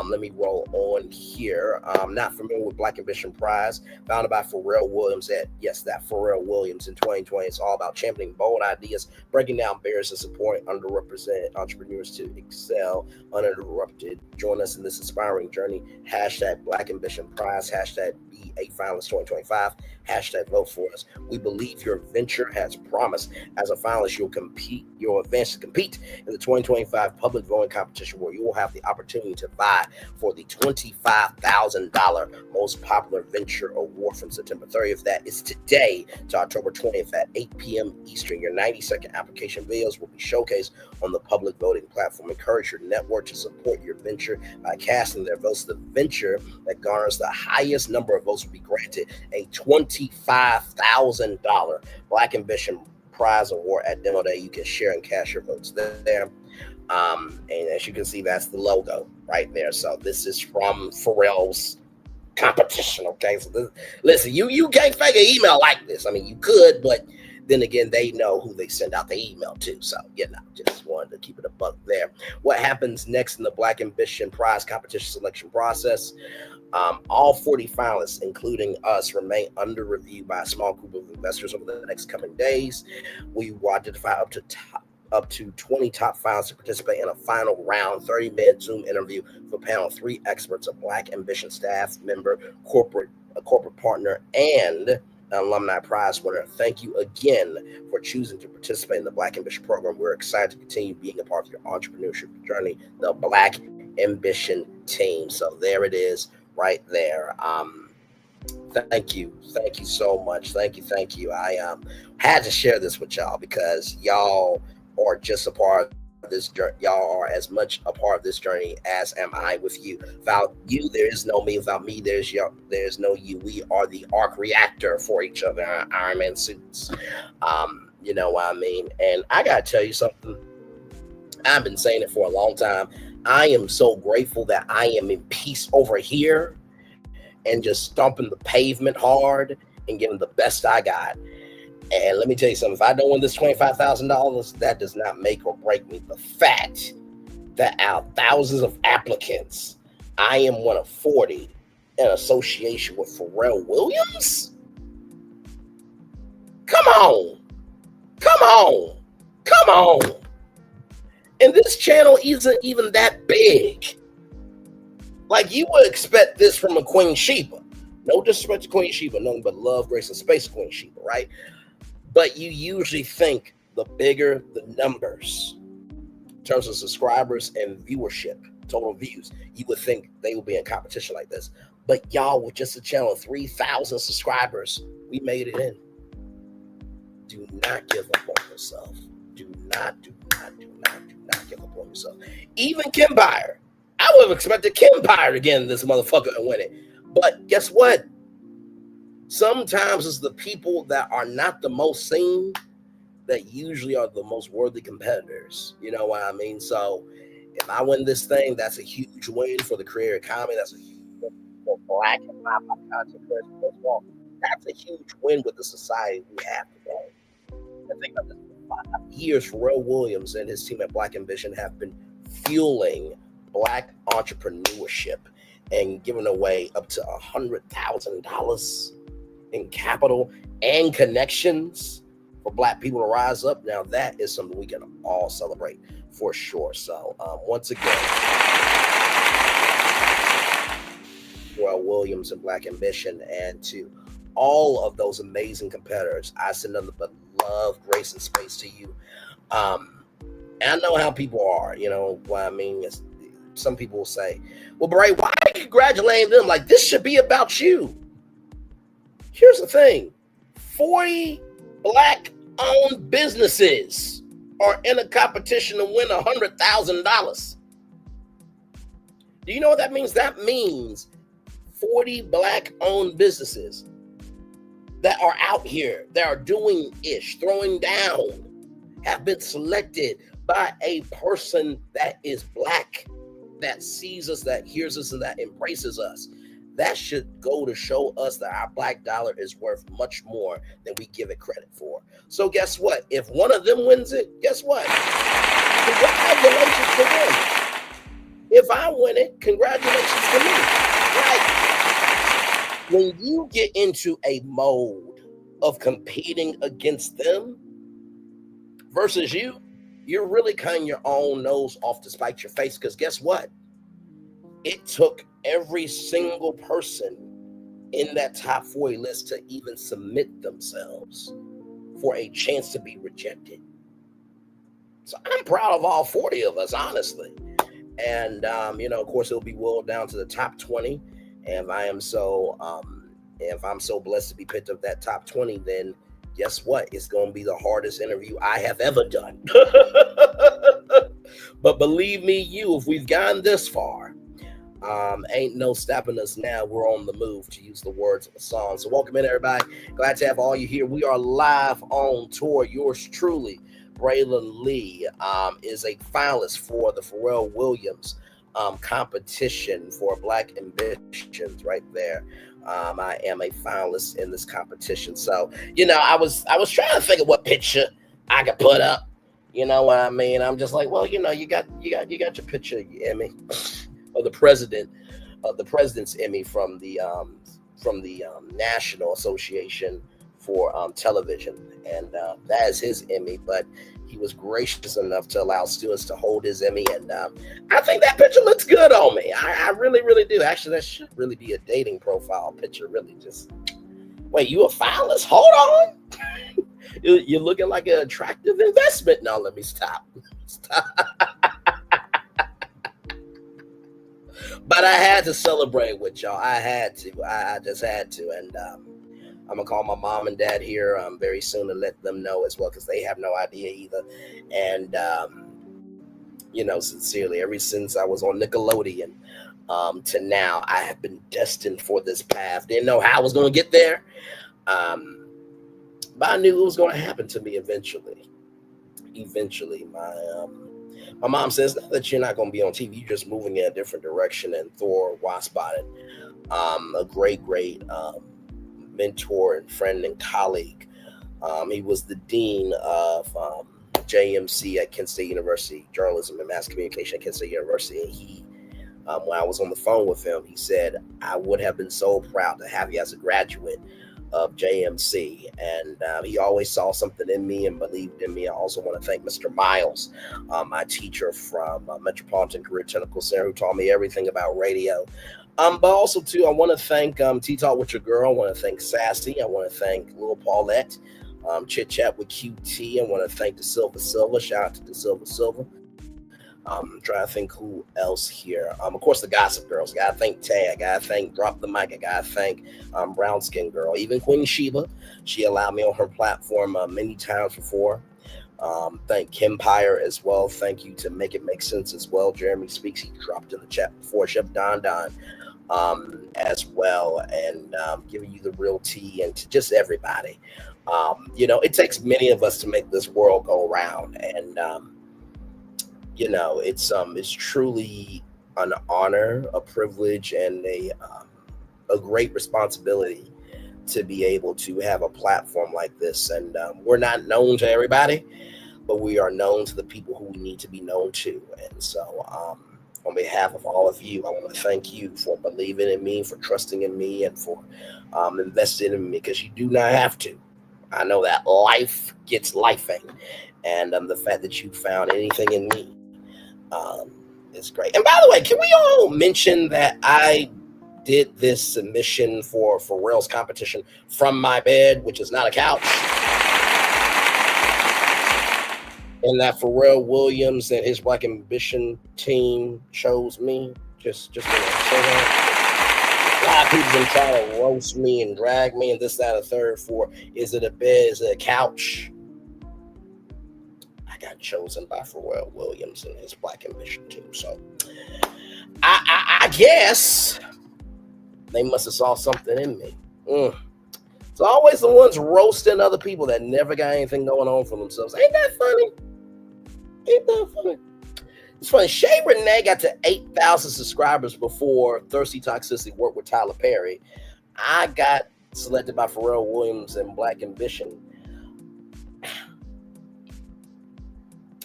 Let me roll on here. I'm not familiar with Black Ambition Prize, founded by Pharrell Williams. That Pharrell Williams in 2020. It's all about championing bold ideas, breaking down barriers, and supporting underrepresented entrepreneurs to excel uninterrupted. Join us in this inspiring journey. Hashtag Black Ambition Prize. Hashtag be a finalist 2025. Hashtag vote for us. We believe your venture has promise. As a finalist, you'll advance to compete in the 2025 public voting competition, where you will have the opportunity to vie for the $25,000 most popular venture award from September 30th. That is today to October 20th at 8 p.m. Eastern. Your 90-second application videos will be showcased on the public voting platform. Encourage your network to support your venture by casting their votes. The venture that garners the highest number of votes will be granted a $25,000 Black Ambition Prize award at Demo Day. You can share and cast your votes there. And as you can see, that's the logo right there. So this is from Pharrell's competition, okay? So listen, you can't fake an email like this. I mean, you could, but then again, they know who they send out the email to. So, just wanted to keep it a buck there. What happens next in the Black Ambition Prize competition selection process? All 40 finalists, including us, remain under review by a small group of investors over the next coming days. We will identify up to 20 top finalists to participate in a final round 30-minute Zoom interview for panel 3 experts, a Black Ambition staff member, a corporate partner, and an alumni prize winner. Thank you again for choosing to participate in the Black Ambition program. We're excited to continue being a part of your entrepreneurship journey, the Black Ambition team. So there it is right there. Thank you so much. Thank you. I had to share this with y'all because y'all are just a part of this journey. Y'all are as much a part of this journey as am I with you. Without you, there is no me. Without me, there's no you. We are the arc reactor for each other, our Iron Man suits. You know what I mean? And I gotta tell you something. I've been saying it for a long time. I am so grateful that I am in peace over here and just stomping the pavement hard and giving the best I got. And let me tell you something, if I don't win this $25,000, that does not make or break me. The fact that out of thousands of applicants, I am one of 40 in association with Pharrell Williams? Come on. And this channel isn't even that big. Like, you would expect this from a Queen Sheba. No disrespect to Queen Sheba, nothing but love, grace, and space, Queen Sheba, right? But you usually think the bigger the numbers in terms of subscribers and viewership, total views, you would think they would be in competition like this. But y'all, with just a channel of 3,000 subscribers, we made it in. Do not give up on yourself. Do not give up on yourself. Even Kim Byer. I would have expected Kim Byer to get in this motherfucker and win it. But guess what? Sometimes it's the people that are not the most seen that usually are the most worthy competitors. You know what I mean? So if I win this thing, that's a huge win for the creator economy. That's a huge win for Black and Black content creators as well. That's a huge win with the society we have today. I think about this for 5 years, Pharrell Williams and his team at Black Ambition have been fueling Black entrepreneurship and giving away up to $100,000 in capital and connections for Black people to rise up. Now that is something we can all celebrate for sure. So once again, Pharrell Williams and Black Ambition, and to all of those amazing competitors, I send nothing but love, grace, and space to you. And I know how people are, you know what I mean? Some people will say, well, Bray, why are you congratulating them? Like, this should be about you. Here's the thing. 40 Black-owned businesses are in a competition to win $100,000. Do you know what that means? That means 40 Black-owned businesses that are out here, that are doing ish, throwing down, have been selected by a person that is Black, that sees us, that hears us, and that embraces us. That should go to show us that our black dollar is worth much more than we give it credit for. So guess what? If one of them wins it, guess what? Congratulations to them. If I win it, congratulations to me. Like, when you get into a mode of competing against them versus you, you're really cutting your own nose off to spite your face. Because guess what? It took every single person in that top 40 list to even submit themselves for a chance to be rejected. So I'm proud of all 40 of us, honestly. And, of course, it'll be whittled down to the top 20. And if I'm so blessed to be picked up that top 20, then guess what? It's going to be the hardest interview I have ever done. But believe me, if we've gone this far, ain't no stopping us now. We're on the move, to use the words of a song. So welcome in, everybody. Glad to have all you here. We are live on tour. Yours truly, Braylon Lee, is a finalist for the Pharrell Williams competition for Black Ambitions right there. I am a finalist in this competition. So, I was trying to think of what picture I could put up. You know what I mean? I'm just like, well, you got your picture, Emmy, of the president's Emmy from the National Association for Television, and that is his Emmy. But he was gracious enough to allow students to hold his Emmy, and I think that picture looks good on me. I really, really do. Actually, that should really be a dating profile picture. Really, just wait. You a finalist? Hold on. You're looking like an attractive investment. No, let me stop. But I had to celebrate with y'all. I had to. I just had to. And I'm going to call my mom and dad here very soon to let them know as well, because they have no idea either. And, sincerely, ever since I was on Nickelodeon to now, I have been destined for this path. Didn't know how I was going to get there. But I knew it was going to happen to me eventually. My mom says, not that you're not going to be on TV, you're just moving in a different direction. And Thor Waspotted, a great mentor and friend and colleague. He was the dean of JMC at Kent State University, Journalism and Mass Communication at Kent State University. And he, when I was on the phone with him, he said, I would have been so proud to have you as a graduate of JMC, and he always saw something in me and believed in me. I also want to thank Mr. Miles, my teacher from Metropolitan Career Technical Center, who taught me everything about radio. But also, too, I want to thank T-Talk with Your Girl. I want to thank Sassy. I want to thank Little Paulette, Chit Chat with QT. I want to thank the Silver. Shout out to the Silver. I'm trying to think who else here. Of course, the Gossip Girls. I gotta thank Tay. I gotta thank Drop the Mic. I gotta thank Brown Skin Girl. Even Queen Sheba. She allowed me on her platform many times before. Thank Kempire as well. Thank you to Make It Make Sense as well. Jeremy Speaks. He dropped in the chat before. Chef Don as well. And giving you the real tea, and to just everybody. It takes many of us to make this world go round. And it's truly an honor, a privilege, and a great responsibility to be able to have a platform like this. And we're not known to everybody, but we are known to the people who we need to be known to. And so on behalf of all of you, I want to thank you for believing in me, for trusting in me, and for investing in me, because you do not have to. I know that life gets lifing, and the fact that you found anything in me is great. And by the way, can we all mention that I did this submission for Pharrell's competition from my bed, which is not a couch, and that Pharrell Williams and his Black Ambition team chose me. Just want to say that. A lot of people been trying to roast me and drag me and this, that, and the third for, is it a bed, is it a couch? Got chosen by Pharrell Williams and his Black Ambition team. So I guess they must have saw something in me. It's always the ones roasting other people that never got anything going on for themselves. Ain't that funny? It's funny. Shay Renee got to 8,000 subscribers before Thirsty Toxicity worked with Tyler Perry. I got selected by Pharrell Williams and Black Ambition.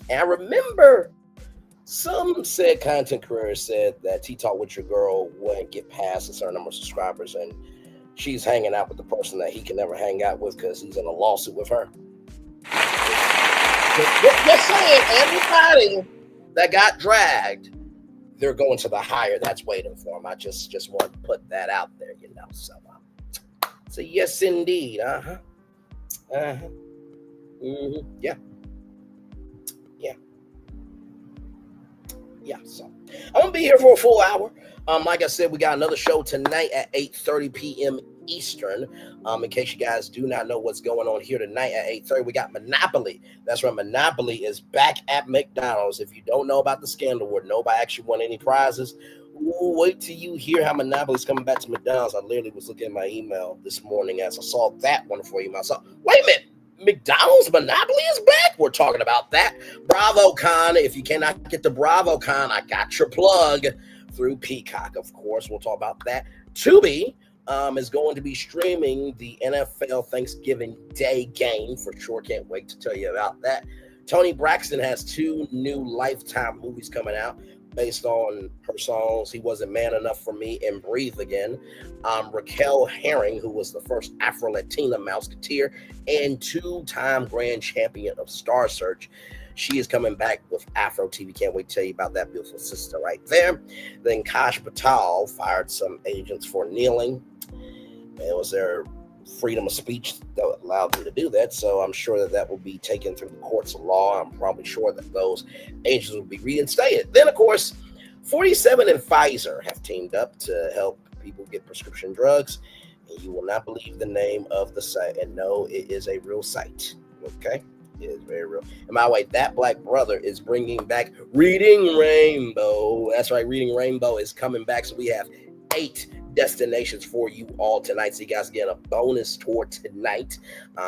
And I remember some said content creator said that T-Talk with Your Girl wouldn't get past a certain number of subscribers, and she's hanging out with the person that he can never hang out with because he's in a lawsuit with her. Just saying, everybody that got dragged, they're going to the higher that's waiting for them. I just want to put that out there, you know. So yes, indeed. Yeah. So I'm gonna be here for a full hour. Like I said, we got another show tonight at 8:30 p.m. Eastern. In case you guys do not know what's going on here tonight at 8:30, we got Monopoly. That's right, Monopoly is back at McDonald's. If you don't know about the scandal where nobody actually won any prizes, wait till you hear how Monopoly's coming back to McDonald's. I literally was looking at my email this morning as I saw that wonderful email. So wait a minute. McDonald's Monopoly is back. We're talking about that. BravoCon. If you cannot get to BravoCon, I got your plug through Peacock. Of course, we'll talk about that. Tubi is going to be streaming the NFL Thanksgiving Day game for sure. Can't wait to tell you about that. Toni Braxton has 2 new Lifetime movies coming out based on her songs He Wasn't Man Enough for Me and Breathe Again. Raquel Herring, who was the first Afro-Latina Mouseketeer and 2-time grand champion of Star Search. She is coming back with Afro TV. Can't wait to tell you about that beautiful sister right there. Then Kash Patel fired some agents for kneeling. It was their freedom of speech that allowed them to do that. So I'm sure that will be taken through the courts of law. I'm probably sure that those agents will be reinstated. Then, of course, 47 and Pfizer have teamed up to help people get prescription drugs. And you will not believe the name of the site. And no, it is a real site. Okay? It is very real. And by the way, That Black Brother is bringing back Reading Rainbow. That's right. Reading Rainbow is coming back. So we have 8 destinations for you all tonight. So you guys get a bonus tour tonight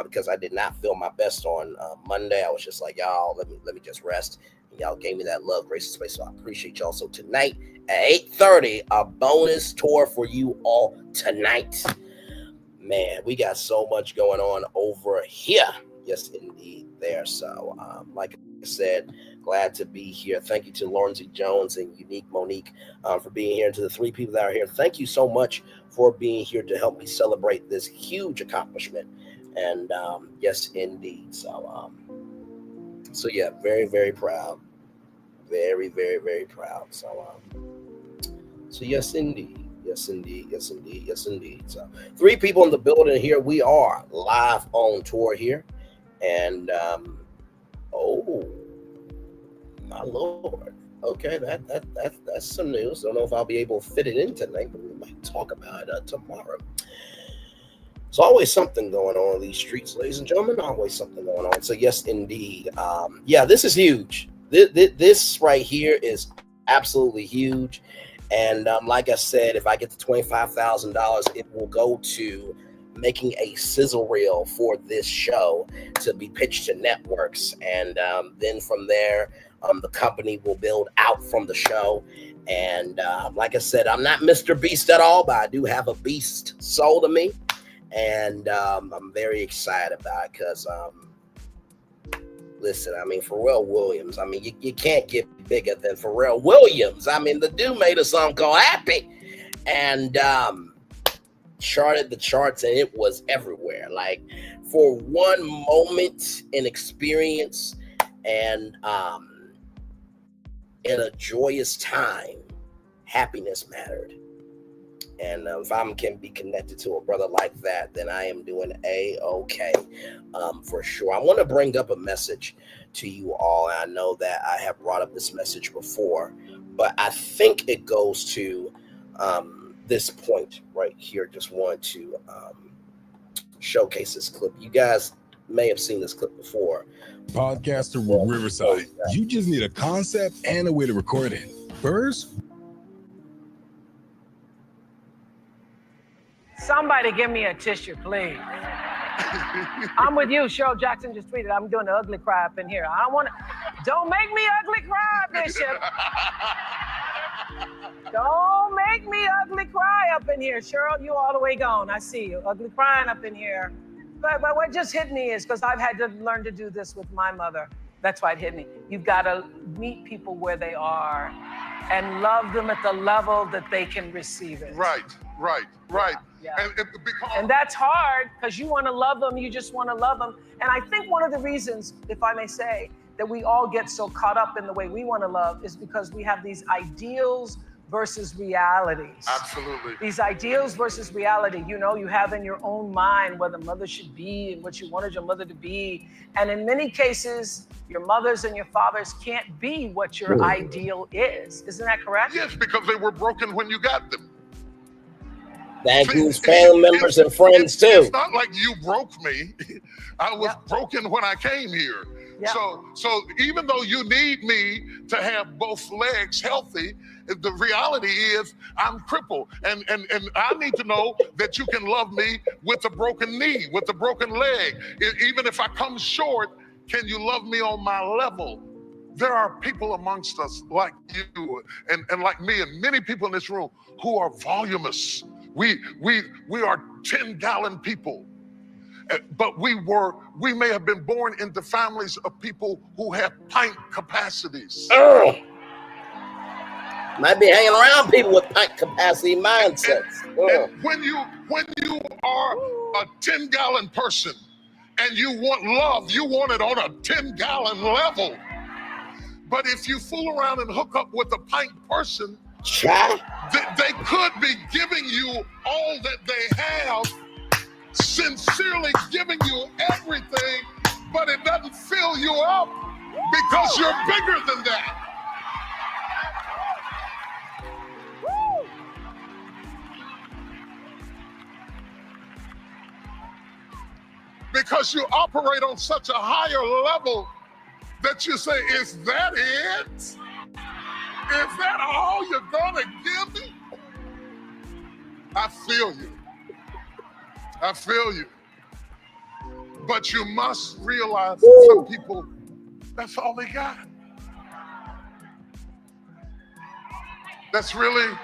because I did not feel my best on Monday. I was just like, y'all, let me just rest. And y'all gave me that love, grace, and space. So I appreciate y'all. So tonight at 8:30, a bonus tour for you all tonight. Man, we got so much going on over here. Yes, indeed, there. So like I said, glad to be here. Thank you to Lawrence Jones and Unique Monique for being here. And to the 3 people that are here, thank you so much for being here to help me celebrate this huge accomplishment. And yes, indeed. So yeah, very, very proud. Very, very, very proud. So yes, indeed. Yes, indeed. Yes, indeed. Yes, indeed. So 3 people in the building here. We are live on tour here. And oh my Lord. Okay, that's some news. Don't know if I'll be able to fit it in tonight, but we might talk about it tomorrow. There's always something going on in these streets, ladies and gentlemen. Always something going on. So yes, indeed. Yeah, this is huge. This right here is absolutely huge. And like I said, if I get the $25,000, it will go to making a sizzle reel for this show to be pitched to networks. And then from there, the company will build out from the show. And like I said, I'm not Mr. Beast at all, but I do have a beast soul to me. And I'm very excited about it because, listen, I mean, Pharrell Williams, I mean, you can't get bigger than Pharrell Williams. I mean, the dude made a song called Happy and charted the charts, and it was everywhere. Like, for one moment in experience and in a joyous time, happiness mattered. And if I can be connected to a brother like that, then I am doing A-okay for sure. I want to bring up a message to you all. And I know that I have brought up this message before, but I think it goes to this point right here. Just want to showcase this clip. You guys may have seen this clip before. Podcaster with Riverside. You just need a concept and a way to record it. First, somebody give me a tissue, please. I'm with you. Cheryl Jackson just tweeted, I'm doing the ugly cry up in here. I don't want to. Don't make me ugly cry, Bishop. Don't make me ugly cry up in here. Cheryl, you all the way gone. I see you. Ugly crying up in here. But what just hit me is, because I've had to learn to do this with my mother. That's why it hit me. You've got to meet people where they are and love them at the level that they can receive it. Right. Yeah. And that's hard, because you want to love them. You just want to love them. And I think one of the reasons, if I may say, that we all get so caught up in the way we want to love is because we have these ideals versus realities. Absolutely. These ideals versus reality, you know, you have in your own mind what a mother should be and what you wanted your mother to be. And in many cases, your mothers and your fathers can't be what your ideal is. Isn't that correct? Yes, because they were broken when you got them. That includes family members and friends too. It's not like you broke me. I was broken when I came here. Yeah. So even though you need me to have both legs healthy, the reality is I'm crippled. And I need to know that you can love me with a broken knee, with a broken leg. Even if I come short, can you love me on my level? There are people amongst us like you and like me and many people in this room who are voluminous. We are 10-gallon people. But we may have been born into families of people who have pint capacities. Might be hanging around people with pint capacity mindsets. And when you are a 10-gallon person and you want love, you want it on a 10-gallon level. But if you fool around and hook up with a pint person, they could be giving you all that they have, sincerely giving you everything, but it doesn't fill you up because you're bigger than that. Because you operate on such a higher level that you say, is that it? Is that all you're gonna give me? I feel you. I feel you. But you must realize some people, that's all they got. That's really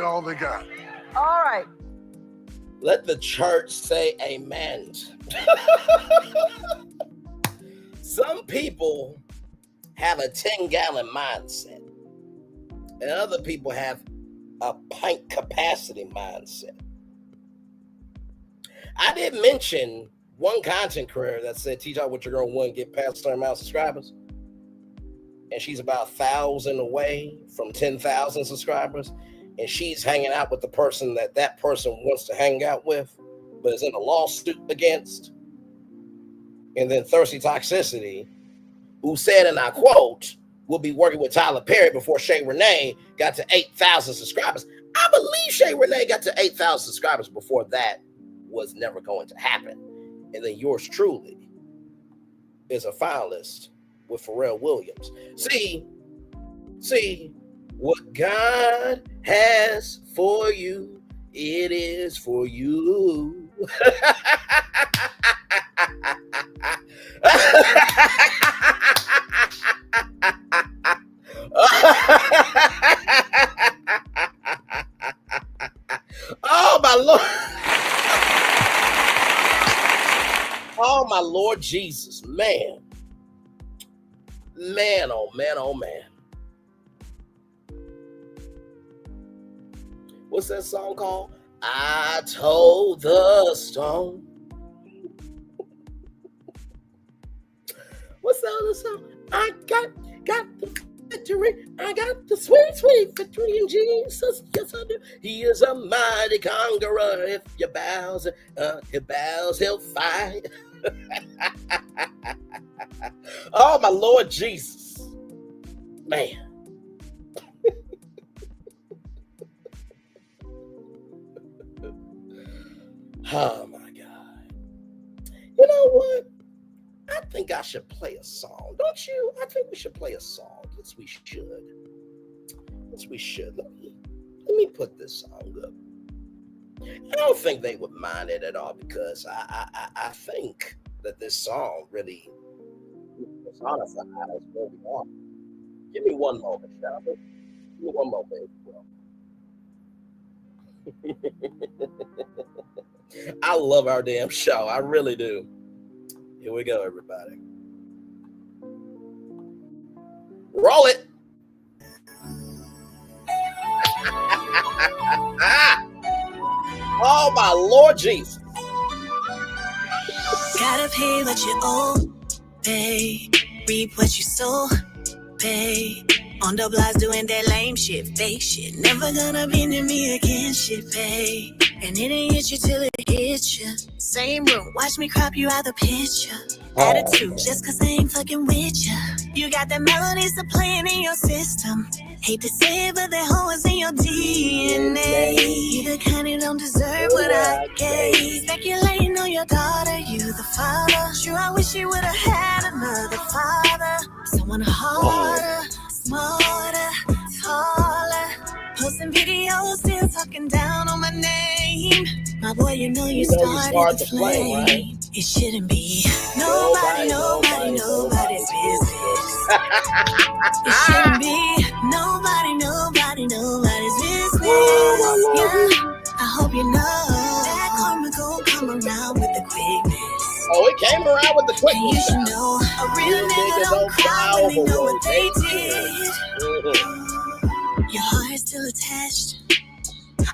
all they got. All right. Let the church say amen. Some people have a 10-gallon mindset, and other people have a pint capacity mindset. I did mention one content creator that said, teach out what your girl wouldn't get past a certain amount of subscribers. And she's about 1,000 away from 10,000 subscribers. And she's hanging out with the person that person wants to hang out with, but is in a lawsuit against. And then Thirsty Toxicity, who said, and I quote, we'll be working with Tyler Perry before Shay Renee got to 8,000 subscribers. I believe Shay Renee got to 8,000 subscribers before that was never going to happen. And then yours truly is a finalist with Pharrell Williams. See, what God has for you, it is for you. Oh, my Lord. Oh, my Lord Jesus. Man, oh, man, oh, man. What's that song called? I told the stone. What's the other song? I got the victory. I got the sweet victory in Jesus. Yes, I do. He is a mighty conqueror. If he bows, he'll fight. Oh, my Lord Jesus. Man. Oh, my God. You know what? I think I should play a song. Don't you? I think we should play a song. Yes, we should. Yes, we should. Let me put this song up. I don't think they would mind it at all because I think that this song really personifies where we are. Give me one moment, shall we? Give me one moment, if you will. I love our damn show. I really do. Here we go, everybody. Roll it. Oh, my Lord Jesus. Gotta pay what you owe, pay. Reap what you sow, pay. On the blocks doing that lame shit, fake shit. Never gonna be near me again, shit, pay. And it ain't hit you till it hits you. Same room, watch me crop you out the picture. Attitude, just cause I ain't fucking with you. You got that melody still playing in your system. Hate to say it, but that hoe is in your DNA. You the kind who don't deserve what I gave. Speculating on your daughter, you the father. Sure, I wish you would've had another father. Someone harder, smarter, taller. Posting videos, still talking down on my name. My boy, you know you started the flame. Right? It shouldn't be nobody's business. It shouldn't be nobody's business. Yeah, I hope you know that karma gon' come around with the quickness. Oh, it came around with the quickness. And you should know a real nigga don't cry when they know what they did. Your heart is still attached.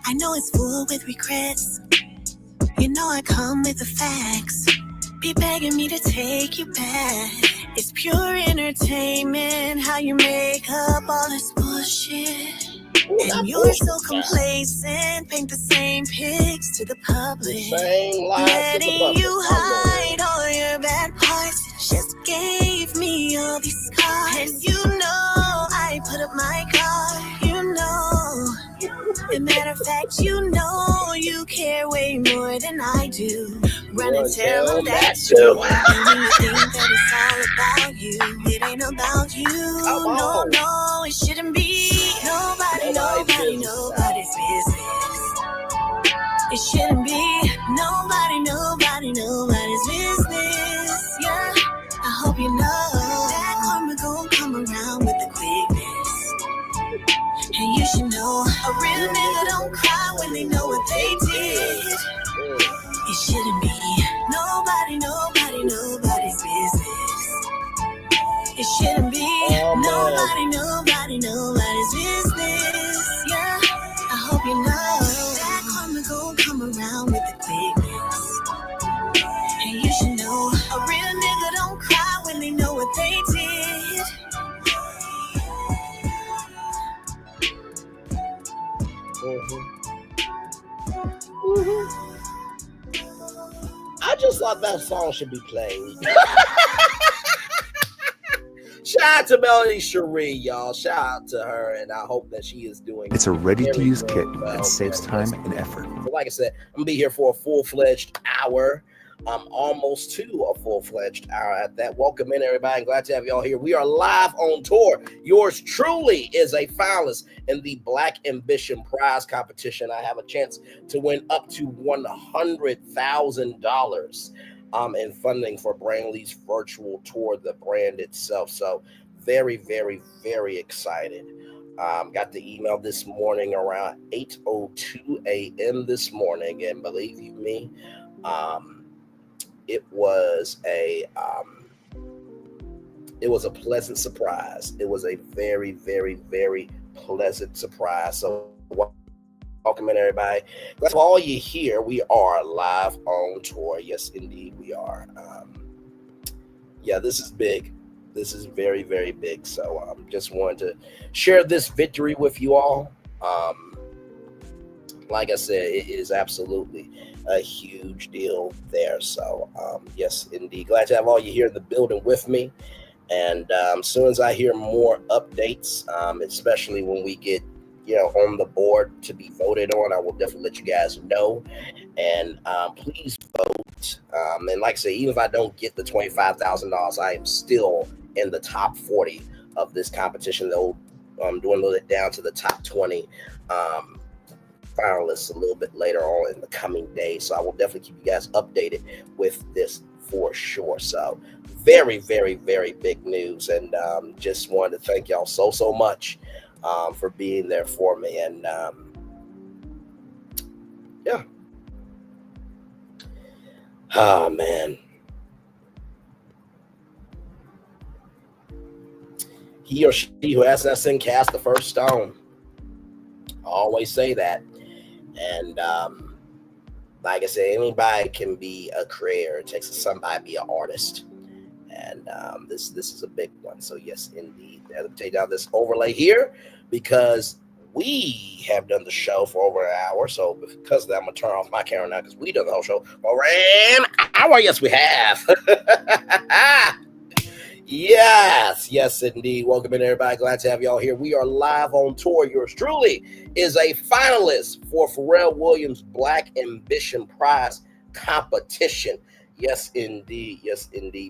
I know it's full with regrets. You know I come with the facts. Be begging me to take you back. It's pure entertainment, how you make up all this bullshit. And you're so complacent, paint the same pics to the public. Letting you hide all your bad parts just gave me all these scars. And you know I put up my guard, you know. As a matter of fact, you know you care way more than I do. Run and tell them that too. And when you think that it's all about you, it ain't about you. No, it shouldn't be nobody's business. It shouldn't be nobody's business. Yeah, I hope you know that karma gon' come around with the quickness. And you should know a real nigga don't cry when they know what they did. It shouldn't be nobody's business. It shouldn't be nobody's business. Yeah, I hope you know that karma gon' come around with the quickness. And you should know a real nigga don't cry when they know what they did. I just thought that song should be played. Shout out to Melody Cherie, y'all. Shout out to her, and I hope that she is doing. It's a ready-to-use kit that saves time and effort. But like I said, I'm gonna be here for a full-fledged hour. Almost to a full-fledged hour at that. Welcome in, everybody. Glad to have y'all here. We are live on tour. Yours truly is a finalist in the Black Ambition Prize competition. I have a chance to win up to $100,000 in funding for Braylon Lee's virtual tour, the brand itself. So very, very, very excited. Got the email this morning around 8:02 a.m. this morning, and believe you me, it was a pleasant surprise. It was a very, very, very pleasant surprise. So welcome in, everybody. That's all you hear. We are live on tour. Yes, indeed, we are. Yeah, this is big. This is very, very big. So just wanted to share this victory with you all. Like I said, it is absolutely a huge deal there. So yes, indeed. Glad to have all you here in the building with me. And as soon as I hear more updates, especially when we get, on the board to be voted on, I will definitely let you guys know. And please vote. And like I say, even if I don't get the $25,000, I am still in the top 40 of this competition. Though I'm doing it down to the top 20. finalists a little bit later on in the coming days. So I will definitely keep you guys updated with this for sure. So very, very, very big news. And just wanted to thank y'all so much for being there for me. And yeah. Oh, man. He or she who has not sinned cast the first stone. I always say that. And like I said, anybody can be a creator. It takes somebody to be an artist. And this is a big one. So yes, indeed. I have to take down this overlay here because we have done the show for over an hour. So because of that, I'm going to turn off my camera now because we done the whole show for over an hour. Yes, we have. Yes, indeed. Welcome in, everybody. Glad to have y'all here. We are live on tour. Yours truly is a finalist for Pharrell Williams Black Ambition Prize competition. Yes, indeed.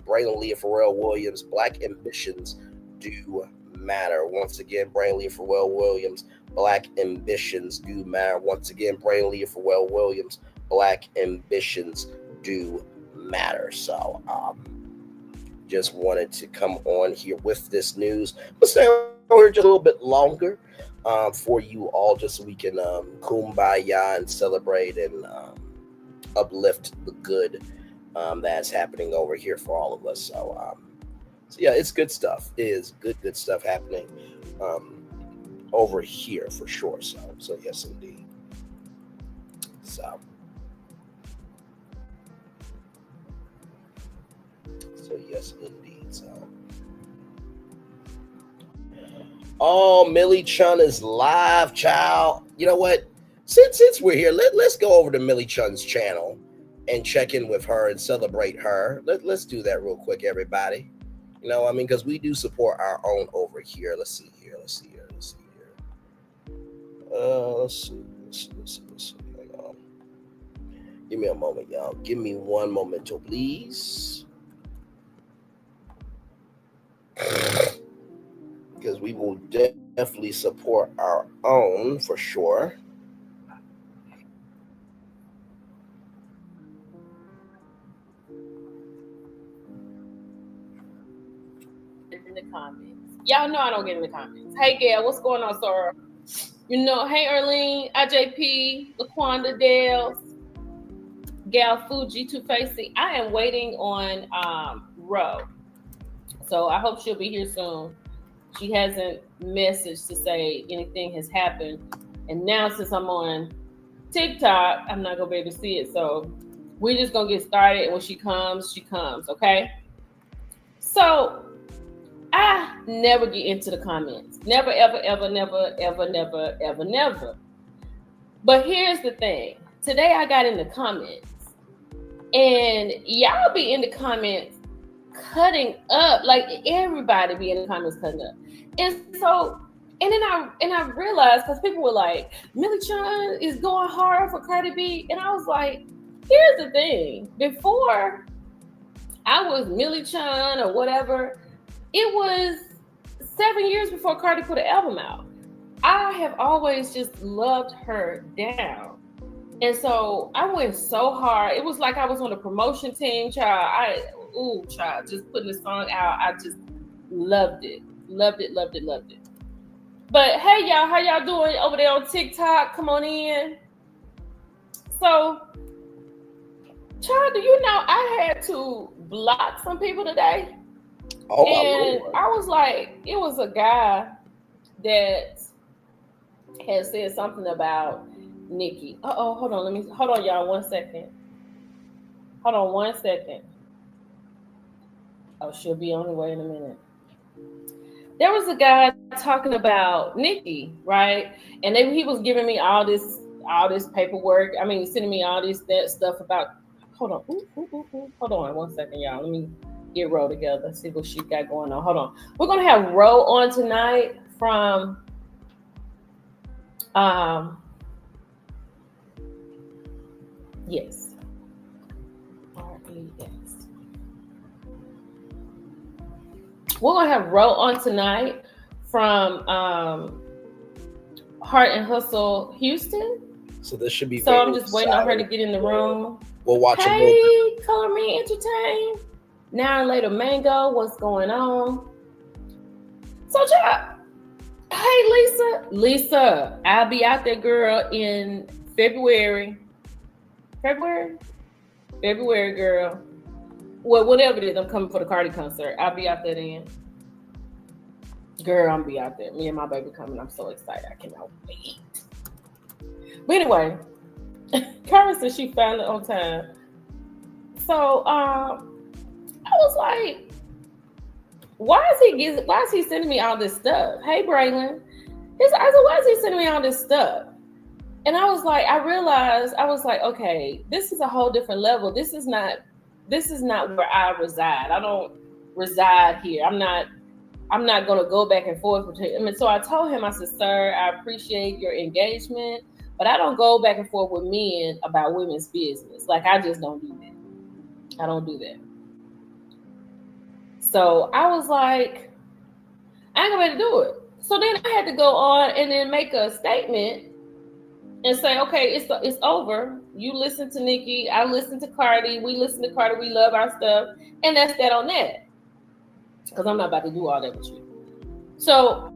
Braylon Lee and Pharrell Williams Black Ambitions do matter. Once again, Braylon Lee and Pharrell Williams Black Ambitions do matter. Once again, Braylon Lee and Pharrell Williams Black Ambitions do matter. So, just wanted to come on here with this news. But stay on here just a little bit longer for you all, just so we can kumbaya and celebrate and uplift the good that's happening over here for all of us. So yeah, it's good stuff. It is good stuff happening over here for sure. So yes, indeed. So yes, indeed. So, oh, Millie Chun is live, child. You know what? Since we're here, let's go over to Millie Chun's channel and check in with her and celebrate her. Let's do that real quick, everybody. You know, I mean, because we do support our own over here. Let's see here. Let's see. Hang on. Give me a moment, y'all. Give me one momento, please. Because we will definitely support our own for sure. In the comments. Y'all know I don't get in the comments. Hey, Gail, what's going on, Sora? You know, hey, Erlene, IJP, LaQuanda, Dales, Gal Fuji, Two Facey. I am waiting on Ro. So I hope she'll be here soon. She hasn't messaged to say anything has happened. And now since I'm on TikTok, I'm not going to be able to see it. So we're just going to get started. And when she comes, okay? So I never get into the comments. Never, ever, ever, never, ever, never, ever, never. But here's the thing. Today I got in the comments. And y'all be in the comments cutting up, like everybody be in the comments cutting up. And so, and then I realized, because people were like, Millie Chun is going hard for Cardi B. And I was like, here's the thing. Before I was Millie Chun or whatever, it was 7 years before Cardi put an album out. I have always just loved her down. And so I went so hard. It was like I was on a promotion team, child. Just putting the song out. I just loved it. Loved it. But hey, y'all, how y'all doing over there on TikTok? Come on in. So, child, do you know I had to block some people today? Oh, and I was like, it was a guy that had said something about Nikki. Hold on, y'all, 1 second. Hold on 1 second. Oh, she'll be on the way in a minute. There was a guy talking about Nikki, right? And he was giving me all this paperwork. I mean, sending me all that stuff about. Hold on. Hold on 1 second, y'all. Let me get Ro together. See what she got going on. Hold on. We're gonna have Ro on tonight from. Yes. R-E-S. We're gonna have Ro on tonight from Heart and Hustle Houston. So this should be. So I'm just waiting on her to get in the room. We'll watch a Hey, Color Me Entertain. Now and later, Mango. What's going on? So, Jack. Hey, Lisa, I'll be out there, girl, in February. February, girl. Well, whatever it is, I'm coming for the Cardi concert. I'll be out there then. Girl, I'll be out there. Me and my baby coming. I'm so excited. I cannot wait. But anyway, Karen said she found it on time. So I was like, why is he sending me all this stuff? Hey, Braylon. I said, why is he sending me all this stuff? And I was like, I realized, okay, this is a whole different level. This is not where I reside. I don't reside here. I'm not going to go back and forth with him. And so I told him, I said, sir, I appreciate your engagement, but I don't go back and forth with men about women's business. Like, I just don't do that. I don't do that. So I was like, I ain't going to do it. So then I had to go on and then make a statement and say, okay, it's over. You listen to Nicki, I listen to Cardi, we listen to Cardi, we love our stuff, and that's that on that. Because I'm not about to do all that with you. So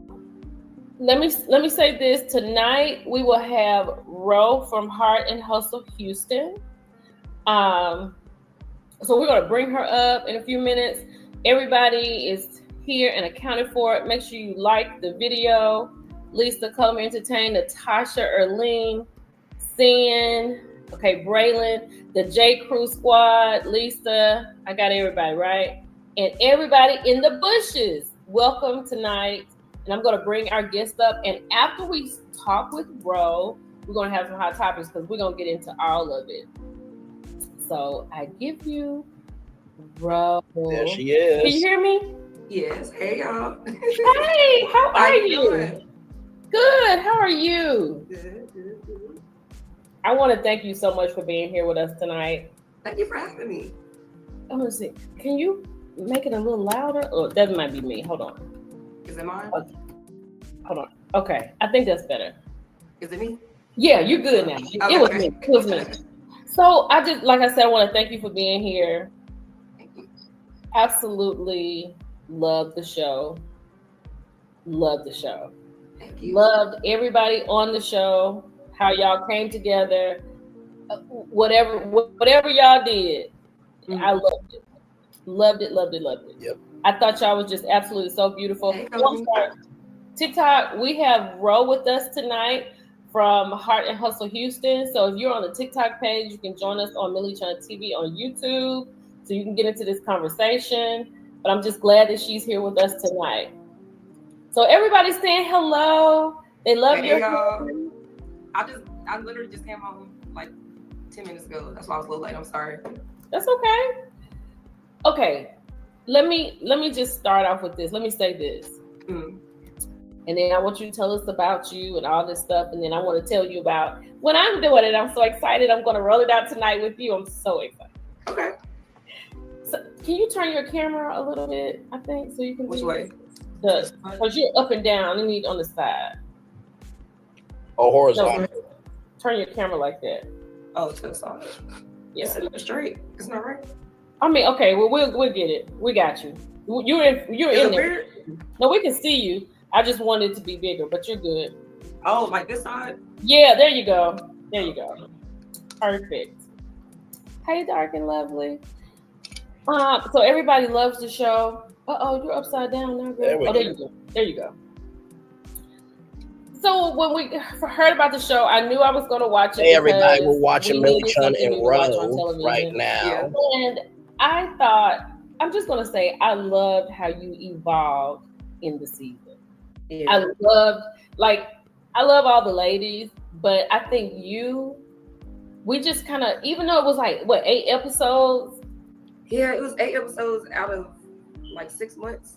let me say this. Tonight we will have Ro from Heart and Hustle Houston. So we're gonna bring her up in a few minutes. Everybody is here and accounted for. Make sure you like the video. Lisa, Color Me Entertain, Natasha, Erlene, Sin, okay, Braylon, the J Crew Squad, Lisa, I got everybody, right? And everybody in the bushes, welcome tonight. And I'm going to bring our guest up. And after we talk with Bro, we're going to have some hot topics because we're going to get into all of it. So I give you Bro. There she is. Can you hear me? Yes. Hey, y'all. Hey, how are you? Doing? Good. How are you? Good. I want to thank you so much for being here with us tonight. Thank you for having me. I want to see. Can you make it a little louder? Oh, that might be me. Hold on. Is it mine? Okay. Hold on. Okay. I think that's better. Is it me? Yeah, you're good now. Okay. It was me. It was me. So I just, like I said, I want to thank you for being here. Thank you. Absolutely love the show. Love the show. Thank you. Loved everybody on the show, how y'all came together, whatever y'all did. Mm-hmm. I loved it. Loved it. Yep. I thought y'all was just absolutely so beautiful. Hey, TikTok, we have Ro with us tonight from Heart and Hustle Houston. So if you're on the TikTok page, you can join us on Millie Chan TV on YouTube so you can get into this conversation. But I'm just glad that she's here with us tonight. So everybody's saying hello. They love hey, your y'all. I literally just came home like 10 minutes ago. That's why I was a little late. I'm sorry. That's okay. Okay. Let me just start off with this. Let me say this. Mm. And then I want you to tell us about you and all this stuff. And then I want to tell you about when I'm doing it. I'm so excited. I'm going to roll it out tonight with you. I'm so excited. Okay. So can you turn your camera a little bit, I think, so you can Which way? Because you're up and down. You need on the side. Oh, horizontal. So, turn your camera like that. Oh, to the side. Yeah. It's straight. It's not right. I mean, okay. Well, we'll get it. We got you. You're in there. No, we can see you. I just wanted it to be bigger, but you're good. Oh, like this side? Yeah, there you go. There you go. Perfect. Hey, dark and lovely. So everybody loves the show. Uh-oh, you're upside down now, girl. There you go. There you go. So when we heard about the show, I knew I was going to watch it. Hey, everybody, we're watching Millie Chun and Ro right now. Yeah. And I thought, I'm just going to say, I loved how you evolved in the season. Yeah. I love all the ladies, but I think we just kind of, even though it was like, 8 episodes? Yeah, it was 8 episodes out of like 6 months.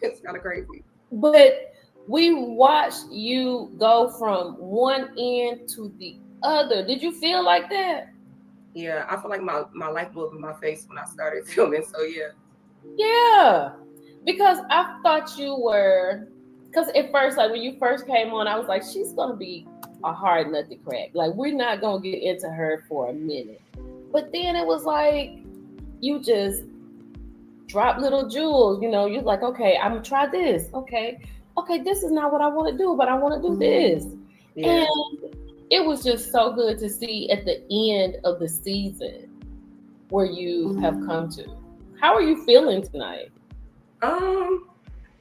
It's kind of crazy. But we watched you go from one end to the other. Did you feel like that? Yeah, I feel like my light blew up in my face when I started filming. So yeah. Yeah, because I thought you were, because at first, like when you first came on, I was like, she's gonna be a hard nut to crack. Like, we're not gonna get into her for a minute. But then it was like, you just drop little jewels, you know, you're like, okay, I'm gonna try this. Okay, this is not what I want to do, but I want to do this. Yeah. And it was just so good to see at the end of the season where you have come to. How are you feeling tonight?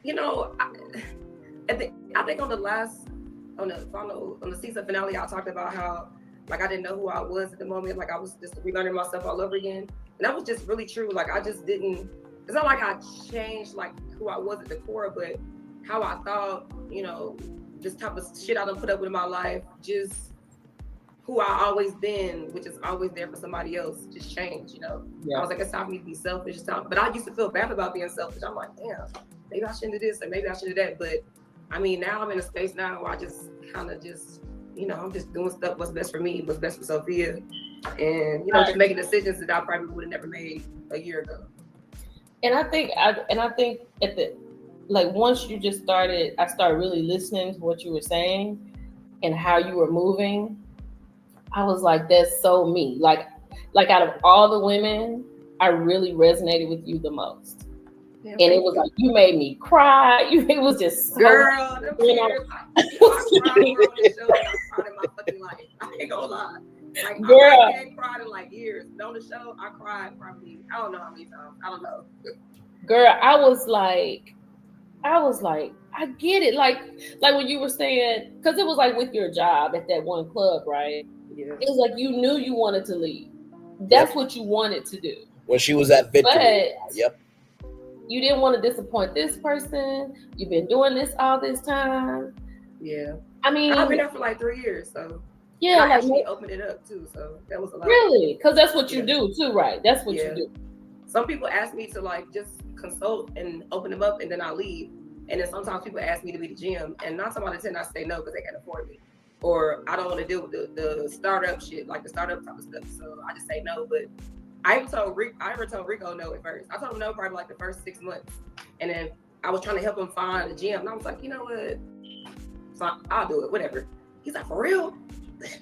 You know, I think on the season finale, I talked about how like I didn't know who I was at the moment. Like I was just relearning myself all over again. And that was just really true. Like I just didn't, it's not like I changed like who I was at the core, but how I thought, you know, this type of shit I done put up with in my life, just who I always been, which is always there for somebody else, just changed, you know. I was like, it's time for me to be selfish. But I used to feel bad about being selfish. I'm like, damn, maybe I shouldn't do this or maybe I should do that. But I mean, now I'm in a space now where I just kind of just, you know, I'm just doing stuff what's best for me, what's best for Sophia. And, you know, just making decisions that I probably would have never made a year ago. And I think at the, like, once you just started, I started really listening to what you were saying and how you were moving. I was like, that's so me. Like out of all the women, I really resonated with you the most. Yeah, and it was like, you made me cry. It was just so, girl, them tears, I cried on this show. I cried in my fucking life. I ain't gonna lie. Like, girl, I ain't cried in like years. But on the show, I cried probably, I don't know how many times. I don't know. Girl, I was like, I get it. Like when you were saying, because it was like with your job at that one club, right? Yeah. It was like you knew you wanted to leave. That's what you wanted to do. When she was at Victory. But you didn't want to disappoint this person. You've been doing this all this time. Yeah. I mean, I've been there for like 3 years, so yeah, I actually opened it up too, so that was a lot. Really? Because that's what you do too, right? That's what you do. Some people ask me to like just consult and open them up, and then I leave. And then sometimes people ask me to be the GM, and 9 times out of 10 I say no because they can't afford me, or I don't want to deal with the startup shit, like the startup type of stuff. So I just say no. But I ever told Rico no at first. I told him no probably like the first 6 months, and then I was trying to help him find a gym, and I was like, you know what? So I'll do it, whatever. He's like, for real?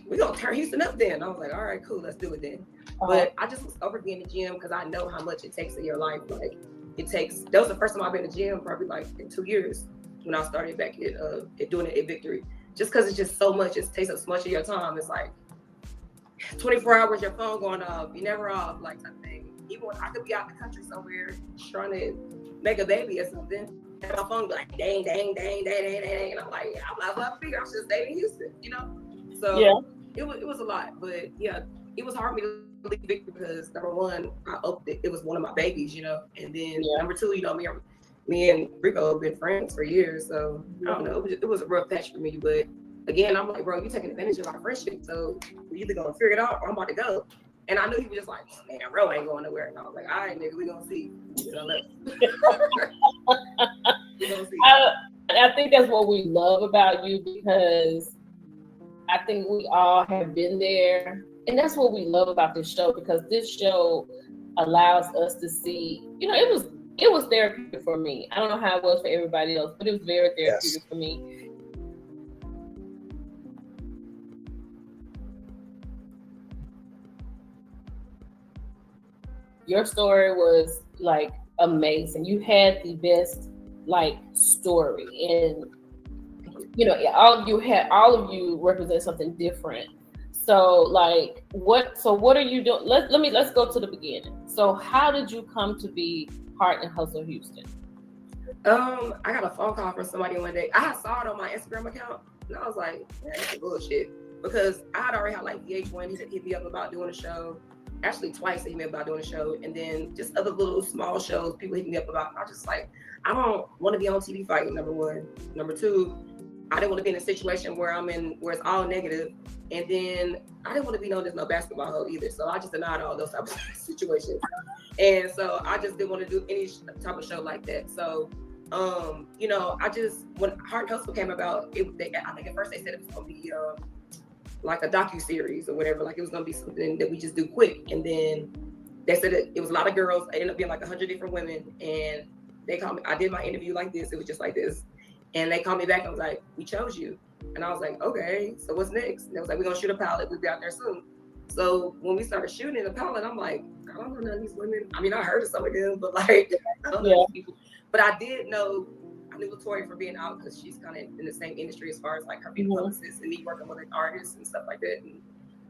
We're gonna turn Houston up then. I was like, all right, cool, let's do it then. But I just was over being in the gym because I know how much it takes in your life. Like it takes. That was the first time I've been in the gym, probably like in 2 years when I started back at doing it at Victory. Just because it's just so much, it takes up so much of your time. It's like 24 hours, your phone going off, you never off, like type of thing. Even when I could be out in the country somewhere trying to make a baby or something, and my phone be like dang, dang, dang, dang, dang, dang, and I'm like, I'm not about to figure I should stay in Houston, you know. So it was a lot, but yeah, it was hard for me to leave Victory because number one, it was one of my babies, you know, and then number two, you know, me and Rico have been friends for years, so I don't know, it was a rough patch for me, but again, I'm like, bro, you taking advantage of our friendship, so we either gonna figure it out or I'm about to go. And I knew he was just like, man, bro ain't going nowhere. And I was like, all right, nigga, we gonna see. I think that's what we love about you, because I think we all have been there. And that's what we love about this show, because this show allows us to see, you know, it was therapeutic for me. I don't know how it was for everybody else, but it was very therapeutic for me. Your story was like amazing. You had the best like story, and you know, all of you represent something different. So like, what are you doing? Let's go to the beginning. So how did you come to be Heart and Hustle Houston? I got a phone call from somebody one day. I saw it on my Instagram account, and I was like, man, that's bullshit. Because I had already had like VH1, he hit me up about doing a show. Actually twice he hit me up about doing a show, and then just other little small shows people hit me up about. I just like, I don't want to be on TV fighting, number one. Number two, I didn't want to be in a situation where it's all negative. And then I didn't want to be known as no basketball hoe either. So I just denied all those types of situations. And so I just didn't want to do any type of show like that. So, you know, when Heart and Hustle came about, I think at first they said it was going to be like a docu-series or whatever. Like it was going to be something that we just do quick. And then they said it was a lot of girls. It ended up being like 100 different women. And they called me. I did my interview like this. It was just like this. And they called me back and was like, we chose you. And I was like, okay, so what's next? And they was like, we're gonna shoot a pilot, we'll be out there soon. So when we started shooting the pilot, I'm like, I don't know none of these women. I mean, I heard of some of them, but like, I don't know these people. But I did know, I knew Latoya for being out because she's kind of in the same industry as far as like her being publicist and me working with like artists and stuff like that.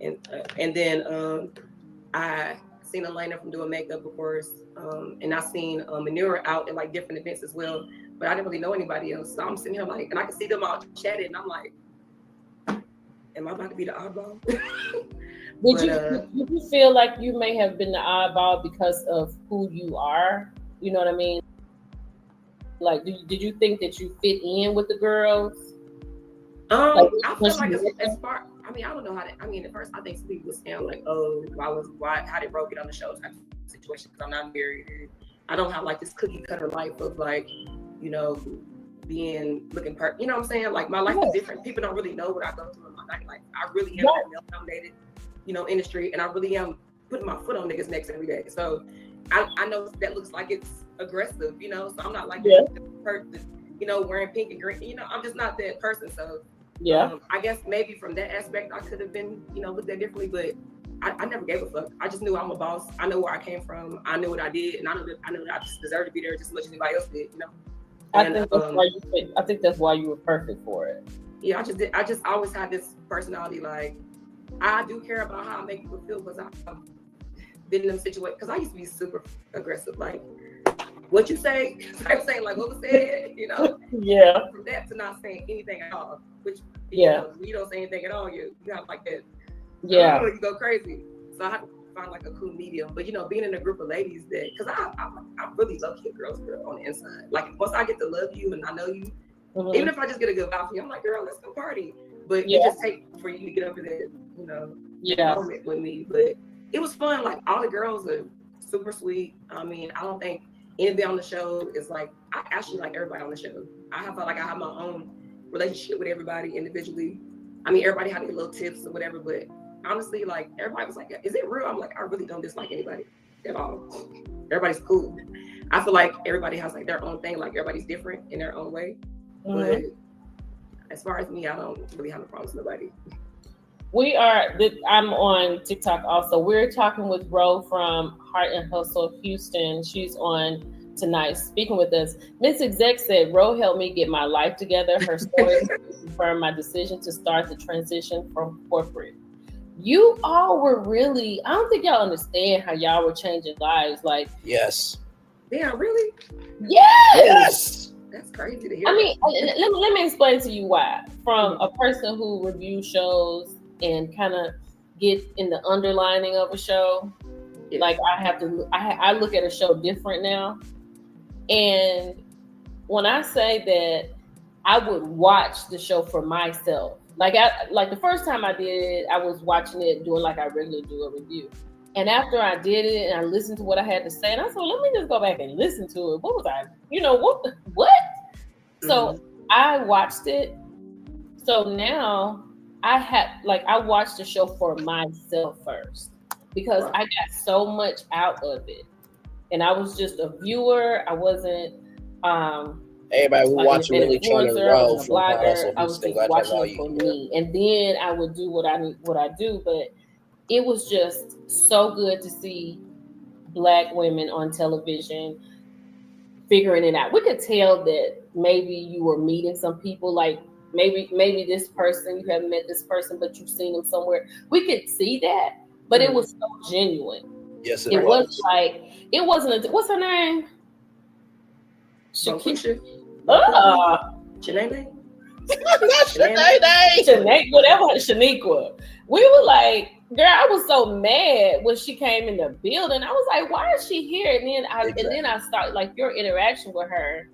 And then I seen Elena from doing makeup, of course, and I seen Manure out at like different events as well. But I didn't really know anybody else. So I'm sitting here like, and I can see them all chatting, and I'm like, am I about to be the oddball? Did you feel like you may have been the oddball because of who you are? You know what I mean? Like, did you think that you fit in with the girls? I feel like as far, I mean, I don't know how to, I mean, at first I think some people would sound like, oh, how did Ro get on the show type of situation, because I'm not married. And I don't have like this cookie cutter life of like, you know, looking perfect. You know what I'm saying? Like my life is different. People don't really know what I go through in my life. Like I really am in a male-dominated, you know, industry, and I really am putting my foot on niggas' necks every day. So I know that looks like it's aggressive, you know. So I'm not like the person, you know, wearing pink and green. You know, I'm just not that person. So I guess maybe from that aspect I could have been, you know, looked at differently, but I never gave a fuck. I just knew I'm a boss. I know where I came from. I knew what I did, and I knew that I just deserved to be there just as much as anybody else did, you know. I think that's why you were perfect for it. Yeah, I just always had this personality. Like I do care about how I make people feel, because I've been in them situations. Because I used to be super aggressive. Like, what you say? I'm saying like what was said, you know. From that to not saying anything at all. Which you know, when you don't say anything at all, you have like that. You go crazy. So I have to find like a cool medium. But you know, being in a group of ladies that, because I'm really low-key a girl's girl on the inside. Like once I get to love you and I know you, even if I just get a good vibe from you, I'm like, girl, let's go party. But it just takes for you to get over that, you know, moment with me. But it was fun. Like all the girls are super sweet. I mean, I don't think anybody on the show is like, I actually like everybody on the show. I felt like I have my own relationship with everybody individually. I mean, everybody had their little tips or whatever, but honestly, like everybody was like, is it real? I'm like, I really don't dislike anybody at all. Everybody's cool. I feel like everybody has like their own thing, like everybody's different in their own way. But as far as me, I don't really have a problem with nobody. I'm on TikTok also. We're talking with Ro from Heart and Hustle Houston. She's on tonight speaking with us. Miss Exec said, Ro helped me get my life together. Her story confirmed my decision to start the transition from corporate. You all were really, I don't think y'all understand how y'all were changing lives. Like, yes. Yeah, really? Yes. That's crazy to hear. I mean, let me explain to you why. From a person who reviews shows and kind of get in the underlining of a show, like I look at a show different now. And when I say that I would watch the show for myself, like the first time I did it, I was watching it doing like I regularly do a review. And after I did it and I listened to what I had to say, and I said, let me just go back and listen to it. What was I, what? So I watched it. So now I watched the show for myself first, because I got so much out of it. And I was just a viewer. I wasn't everybody who watch really trying to roll from blogger. I was just watching it for me. And then I would do what I do, but it was just so good to see Black women on television figuring it out. We could tell that maybe you were meeting some people, like maybe this person, you haven't met this person, but you've seen them somewhere. We could see that, but it was so genuine. Yes, it was. It wasn't. What's her name? Shakisha. Shanae. Shanae, whatever Shaniqua. We were like, girl, I was so mad when she came in the building. I was like, why is she here? And then I started like your interaction with her.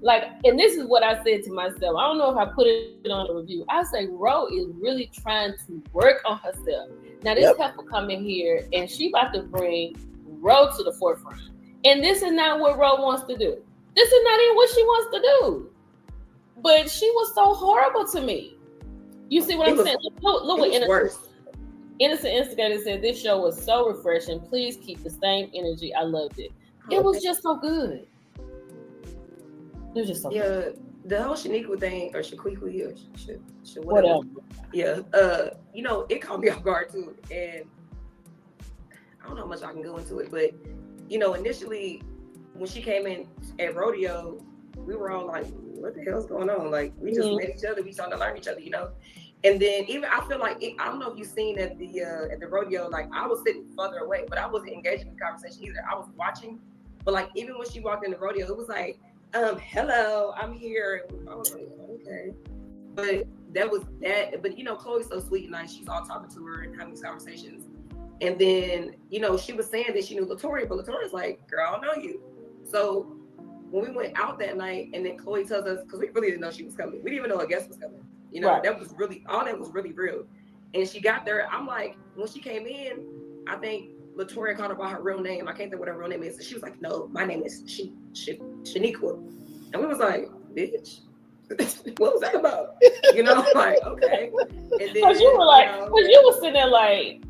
Like, and this is what I said to myself. I don't know if I put it on the review. I say Ro is really trying to work on herself. Now this couple coming here and she about to bring Ro to the forefront. And this is not what Ro wants to do. This is not even what she wants to do. But she was so horrible to me. You see what I'm saying? Look what Innocent Instigator said, this show was so refreshing. Please keep the same energy. I loved it. It was just so good. It was just so good. The whole Shaniqua thing, or Shaquiqua, or Whatever. Yeah, you know, it caught me off guard too, and I don't know how much I can go into it, but you know, initially when she came in at rodeo, we were all like, "What the hell's going on?" Like, we just met each other, we started to learn each other, you know. And then even I feel like I don't know if you've seen at the rodeo, like I was sitting further away, but I wasn't engaging in the conversation either. I was watching, but like even when she walked in the rodeo, it was like, "Hello, I'm here." And I was like, "Okay," but that was that. But you know, Chloe's so sweet and nice. She's all talking to her and having these conversations. And then, you know, she was saying that she knew Latoria, but Latoria's like, "Girl, I don't know you." So when we went out that night, and then Chloe tells us, because we really didn't know she was coming. We didn't even know a guest was coming. You know, Right. that was really, all that was really real. And she got there, I'm like, when she came in, I think Latoria called her by her real name. I can't think what her real name is. And she was like, "No, my name is Shaniqua." And we was like, "Bitch, what was that about?" You know, like, okay. And then, Cause you were like, you know, cause you was sitting there like,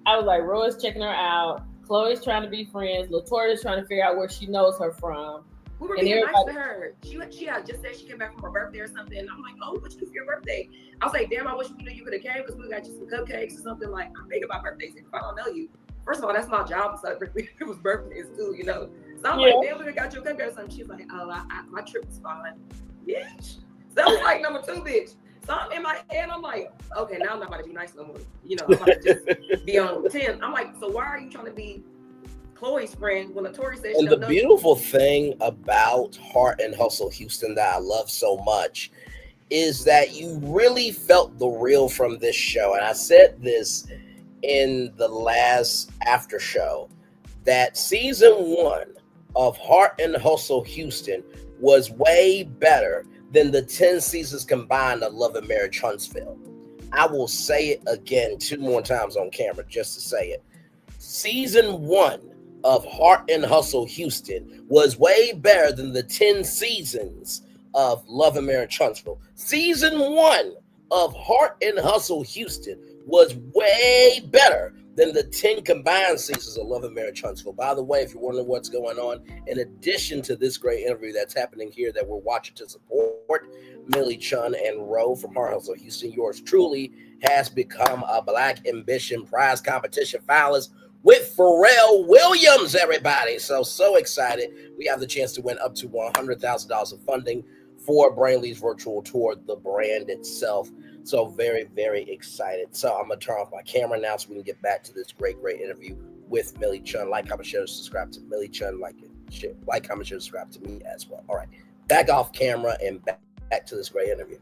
I was like, Roy's checking her out. Chloe's trying to be friends. Latoria's trying to figure out where she knows her from. we were And being nice everybody- to her. She had just said she came back from her birthday or something. And I'm like, "Oh, what you do for your birthday?" I was like, "Damn, I wish you knew you could have came because we got you some cupcakes or something." Like, I'm big about birthdays. If I don't know you, first of all, that's my job to celebrate people's birthdays too, you know. So I'm like, "Damn, we could got you a cupcake or something." She's like, "Oh, my trip was fine." Bitch. So that was like number 2, bitch. So I'm in my head, I'm like, okay, now I'm not about to be nice no more. You know, I'm about to just be on 10. I'm like, so why are you trying to be Chloe's friend when Latoria says she And the don't know you? beautiful thing about Heart and Hustle Houston that I love so much is that you really felt the real from this show. And I said this in the last after show, that season 1 of Heart and Hustle Houston was way better than the 10 seasons combined of Love and Marriage Huntsville. I will say it again 2 more times on camera just to say it. Season 1 of Heart and Hustle Houston was way better than the 10 seasons of Love and Marriage Huntsville. Season 1 of Heart and Hustle Houston was way better than the 10 combined seasons of Love and Marriage Huntsville. By the way, if you're wondering what's going on, in addition to this great interview that's happening here that we're watching to support Millie Chun and Roe from Heart Hustle Houston, yours truly has become a Black Ambition Prize Competition finalist with Pharrell Williams, everybody. So excited. We have the chance to win up to $100,000 of funding for Braylon Lee's virtual tour, the brand itself. So very, very excited. So I'm going to turn off my camera now so we can get back to this great interview with Millie Chun. Like, comment, share, subscribe to Millie Chun. Like, comment, share, subscribe to me as well. All right. Back off camera and back to this great interview.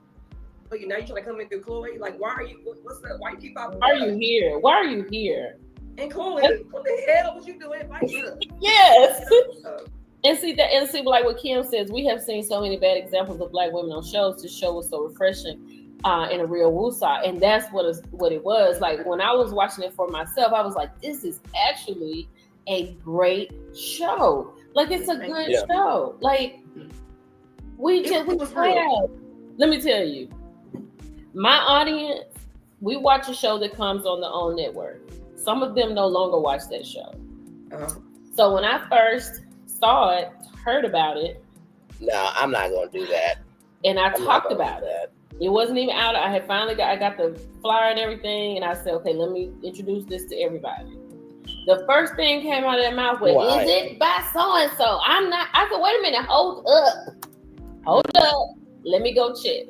But now you're trying to come in through Chloe? Like, why are you, what's up? Why you keep out? Why are you here? Why are you here? And Chloe, what the hell was you doing? Yes. And see, like what Kim says, we have seen so many bad examples of Black women on shows to show what's so refreshing in a real woosah. And that's what it was. Like when I was watching it for myself, I was like, this is actually a great show. Like it's a good show. Like we have, let me tell you, my audience, we watch a show that comes on the OWN network. Some of them no longer watch that show. So when I first saw it, heard about it. No, I'm not going to do that. And I talked about it. It wasn't even out. I had finally got the flyer and everything. And I said, okay, let me introduce this to everybody. The first thing came out of their mouth was, is it by so-and-so? I said, wait a minute, hold up. Let me go check.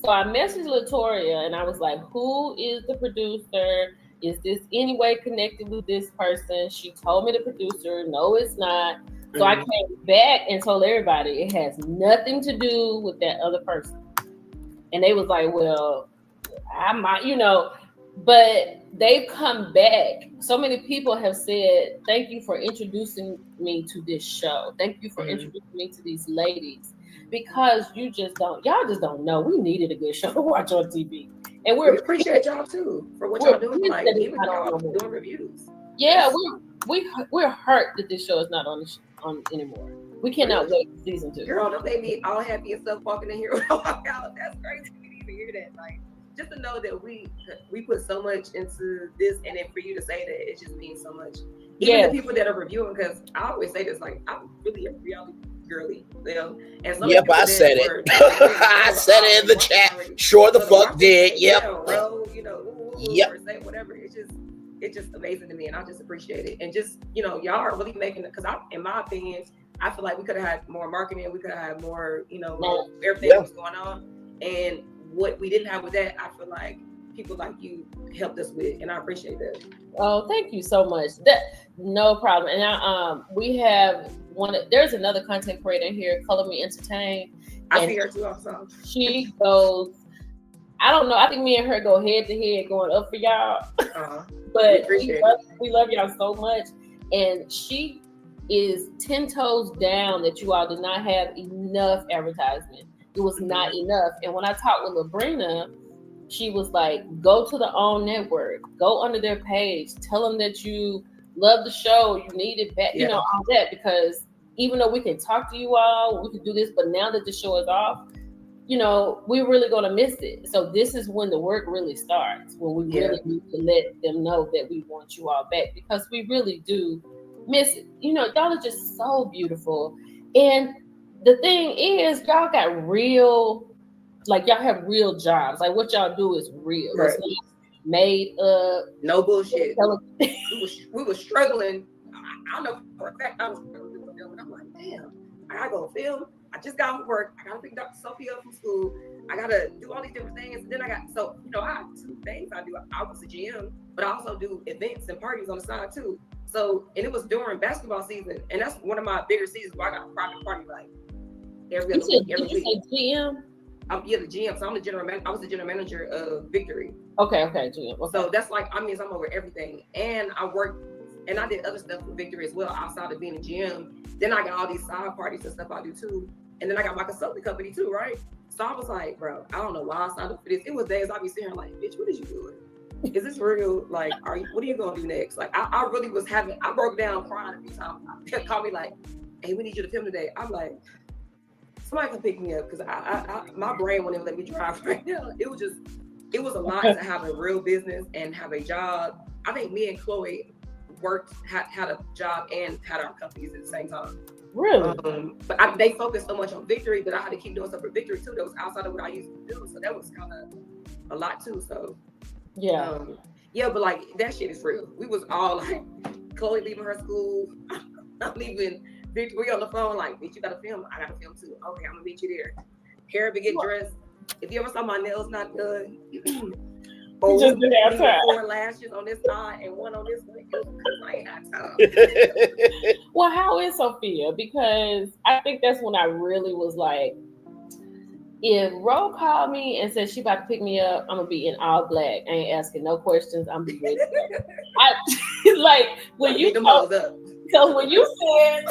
So I messaged Latoria and I was like, who is the producer? Is this any way connected with this person? She told me the producer. No, it's not. So I came back and told everybody it has nothing to do with that other person. And they was like, well, I might, but they've come back. So many people have said, thank you for introducing me to this show. Thank you for introducing me to these ladies. Because y'all just don't know. We needed a good show to watch on TV. And we appreciate y'all too for what y'all doing. Like even y'all doing reviews. Yeah, we're hurt that this show is not on anymore. We cannot wait for season 2. Girl, don't make me all happy and stuff walking in here when I walk out. That's crazy. We didn't even hear that. Like just to know that we put so much into this, and then for you to say that, it just means so much. Even the people that are reviewing, because I always say this, like I'm really a reality girly. You know? And some Yep, I said it. I said it in the chat. Sure the fuck did. Yep. Yep. Or say whatever. It's just amazing to me, and I just appreciate it. And just, y'all are really making it, because in my opinion, I feel like we could have had more marketing, we could have had more, everything that was going on. And what we didn't have with that, I feel like people like you helped us with, and I appreciate that. Oh, thank you so much. No problem. And we have there's another content creator here, Color Me Entertain. I see her too also. She goes, I don't know, I think me and her go head to head going up for y'all. But we love y'all so much. And she is 10 toes down that you all did not have enough advertisement. It was not enough. And when I talked with Labrina, she was like, go to the OWN network, go under their page, tell them that you love the show, you need it back, all that, because even though we can talk to you all, we can do this, but now that the show is off, we're really going to miss it. So this is when the work really starts, when we really need to let them know that we want you all back, because we really do miss it. Y'all are just so beautiful. And the thing is, y'all got real, like y'all have real jobs. Like what y'all do is real. Right. It's not made up. No bullshit. we were struggling. I don't know for a fact I was struggling with film, and I'm like, damn, I gotta go film. I just got off work. I gotta pick Dr. Sophie up from school. I gotta do all these different things. And then I have 2 things I do. I was a GM, but I also do events and parties on the side too. So, and it was during basketball season, and that's one of my bigger seasons where I got a private party like every week. Did you say GM? The GM. So I'm the general manager. I was the general manager of Victory. Okay, GM. Okay. So that's like, I'm over everything. And I worked, and I did other stuff with Victory as well outside of being a GM. Then I got all these side parties and stuff I do too. And then I got my consulting company too, right? So I was like, bro, I don't know why I signed up for this. It was days I'd be sitting here like, bitch, what is you doing? Is this real? Like, what are you gonna do next? Like, I really was I broke down crying a few times. They called me like, hey, we need you to film today. I'm like, somebody can pick me up, because my brain wouldn't even let me drive right now. It was a lot to have a real business and have a job. I think me and Chloe had a job and had our companies at the same time. Really? But they focused so much on Victory that I had to keep doing stuff for Victory too. That was outside of what I used to do. So that was kind of a lot too. So but like that shit is real. We was all like, Chloe leaving her school, I'm leaving Victory on the phone, like, bitch, you gotta film. I gotta film too. Okay, I'm gonna meet you there. Hair to get dressed. If you ever saw my nails not done, you just didn't have time. 4 lashes on this side and 1 on this one, because I ain't had time. Well, how is Sophia? Because I think that's when I really was like, if Ro called me and said she about to pick me up, I'm gonna be in all black. I ain't asking no questions. I'm be ready. Like when you told, because when you said,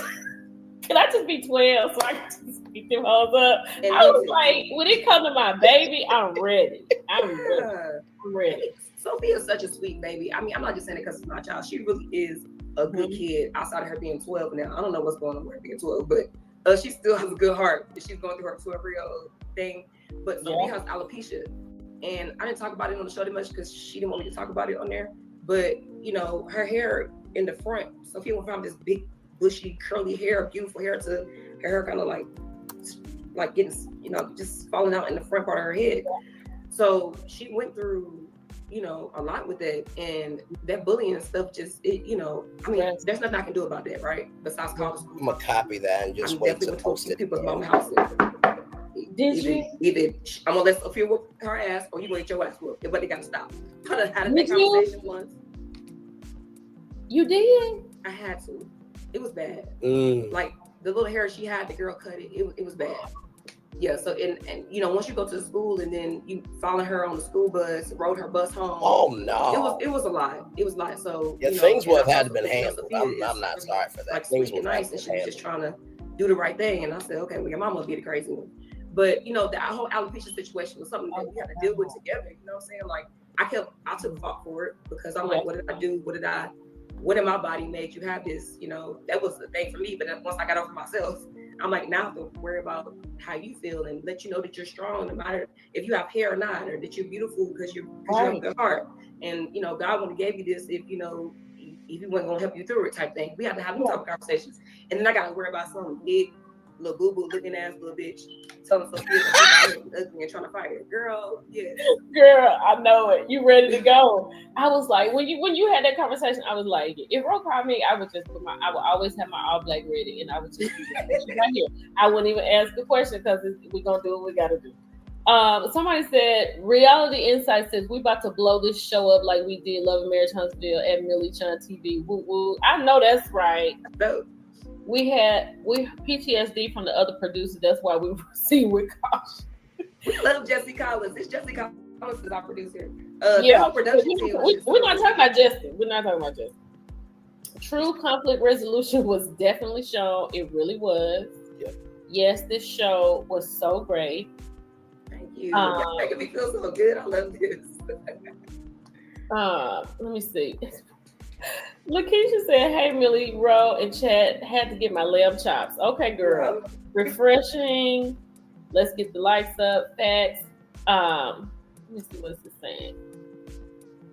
can I just be 12 so I can just beat them hoes up? And I was like, when it comes to my baby, I'm ready. I'm ready. Sophia is such a sweet baby. I mean, I'm not just saying it because it's my child. She really is a good kid outside of her being 12 now. I don't know what's going on with her being 12, but she still has a good heart. She's going through her 12-year-old thing. But Sophia has alopecia. And I didn't talk about it on the show too much because she didn't want me to talk about it on there. But, her hair in the front, Sophia went from this big, bushy, curly hair, beautiful hair, to her hair kind of like getting, just falling out in the front part of her head. So she went through, a lot with that, and that bullying and stuff just, there's nothing I can do about that, right? Besides call the school. I'm gonna copy that and just wait to post it. People's mama house. Either I'm gonna let Sophia whoop her ass, or you gonna get your ass whooped. But they gotta stop. I had that conversation once. You did? I had to. It was bad. Like the little hair she had, the girl cut it. It was bad. Yeah. So and once you go to the school and then you follow her on the school bus, rode her bus home. Oh no. It was a lot. It was a lot. So things would have had to been handled. I'm not sorry for that. Like things were nice, and she was just trying to do the right thing. And I said, okay, well, your mama must be the crazy one. But the whole alopecia situation was something that we had to deal with together. You know what I'm saying? Like I took fault for it, because I'm like, what did I do? What in my body made you have this? That was the thing for me. But once I got over myself, I'm like, now I have to worry about how you feel and let you know that you're strong, no matter if you have hair or not, or that you're beautiful because you have a good heart. And God would have gave you this if he wasn't gonna help you through it, type thing. We have to have these type of conversations. And then I got to worry about something big little boo-boo looking ass little bitch telling Sophia that she's ugly and trying to fight her. Girl, yes. Girl, I know it. You ready to go? I was like, when you had that conversation, I was like, if Ro called me, I would just I would always have my all black ready, and I would just be right here. I wouldn't even ask a question because we're gonna do what we gotta do. Somebody said, Reality Insight says we about to blow this show up like we did Love and Marriage Huntsville at Millie Chun TV. Woo woo. I know that's right. We PTSD from the other producers. That's why we proceed with caution. We love Jesse Collins. This Jesse Collins is our producer. Yeah, production team. We're not talking about Justin. We're not talking about Justin. True conflict resolution was definitely shown. It really was. Yep. Yes, this show was so great. Thank you. You're making me feel so good. I love this. Let me see. Lakeisha said, "Hey, Millie, Ro, and Chad had to get my lamb chops." Okay, girl. Refreshing. Let's get the likes up. Facts. Let me see what this is saying.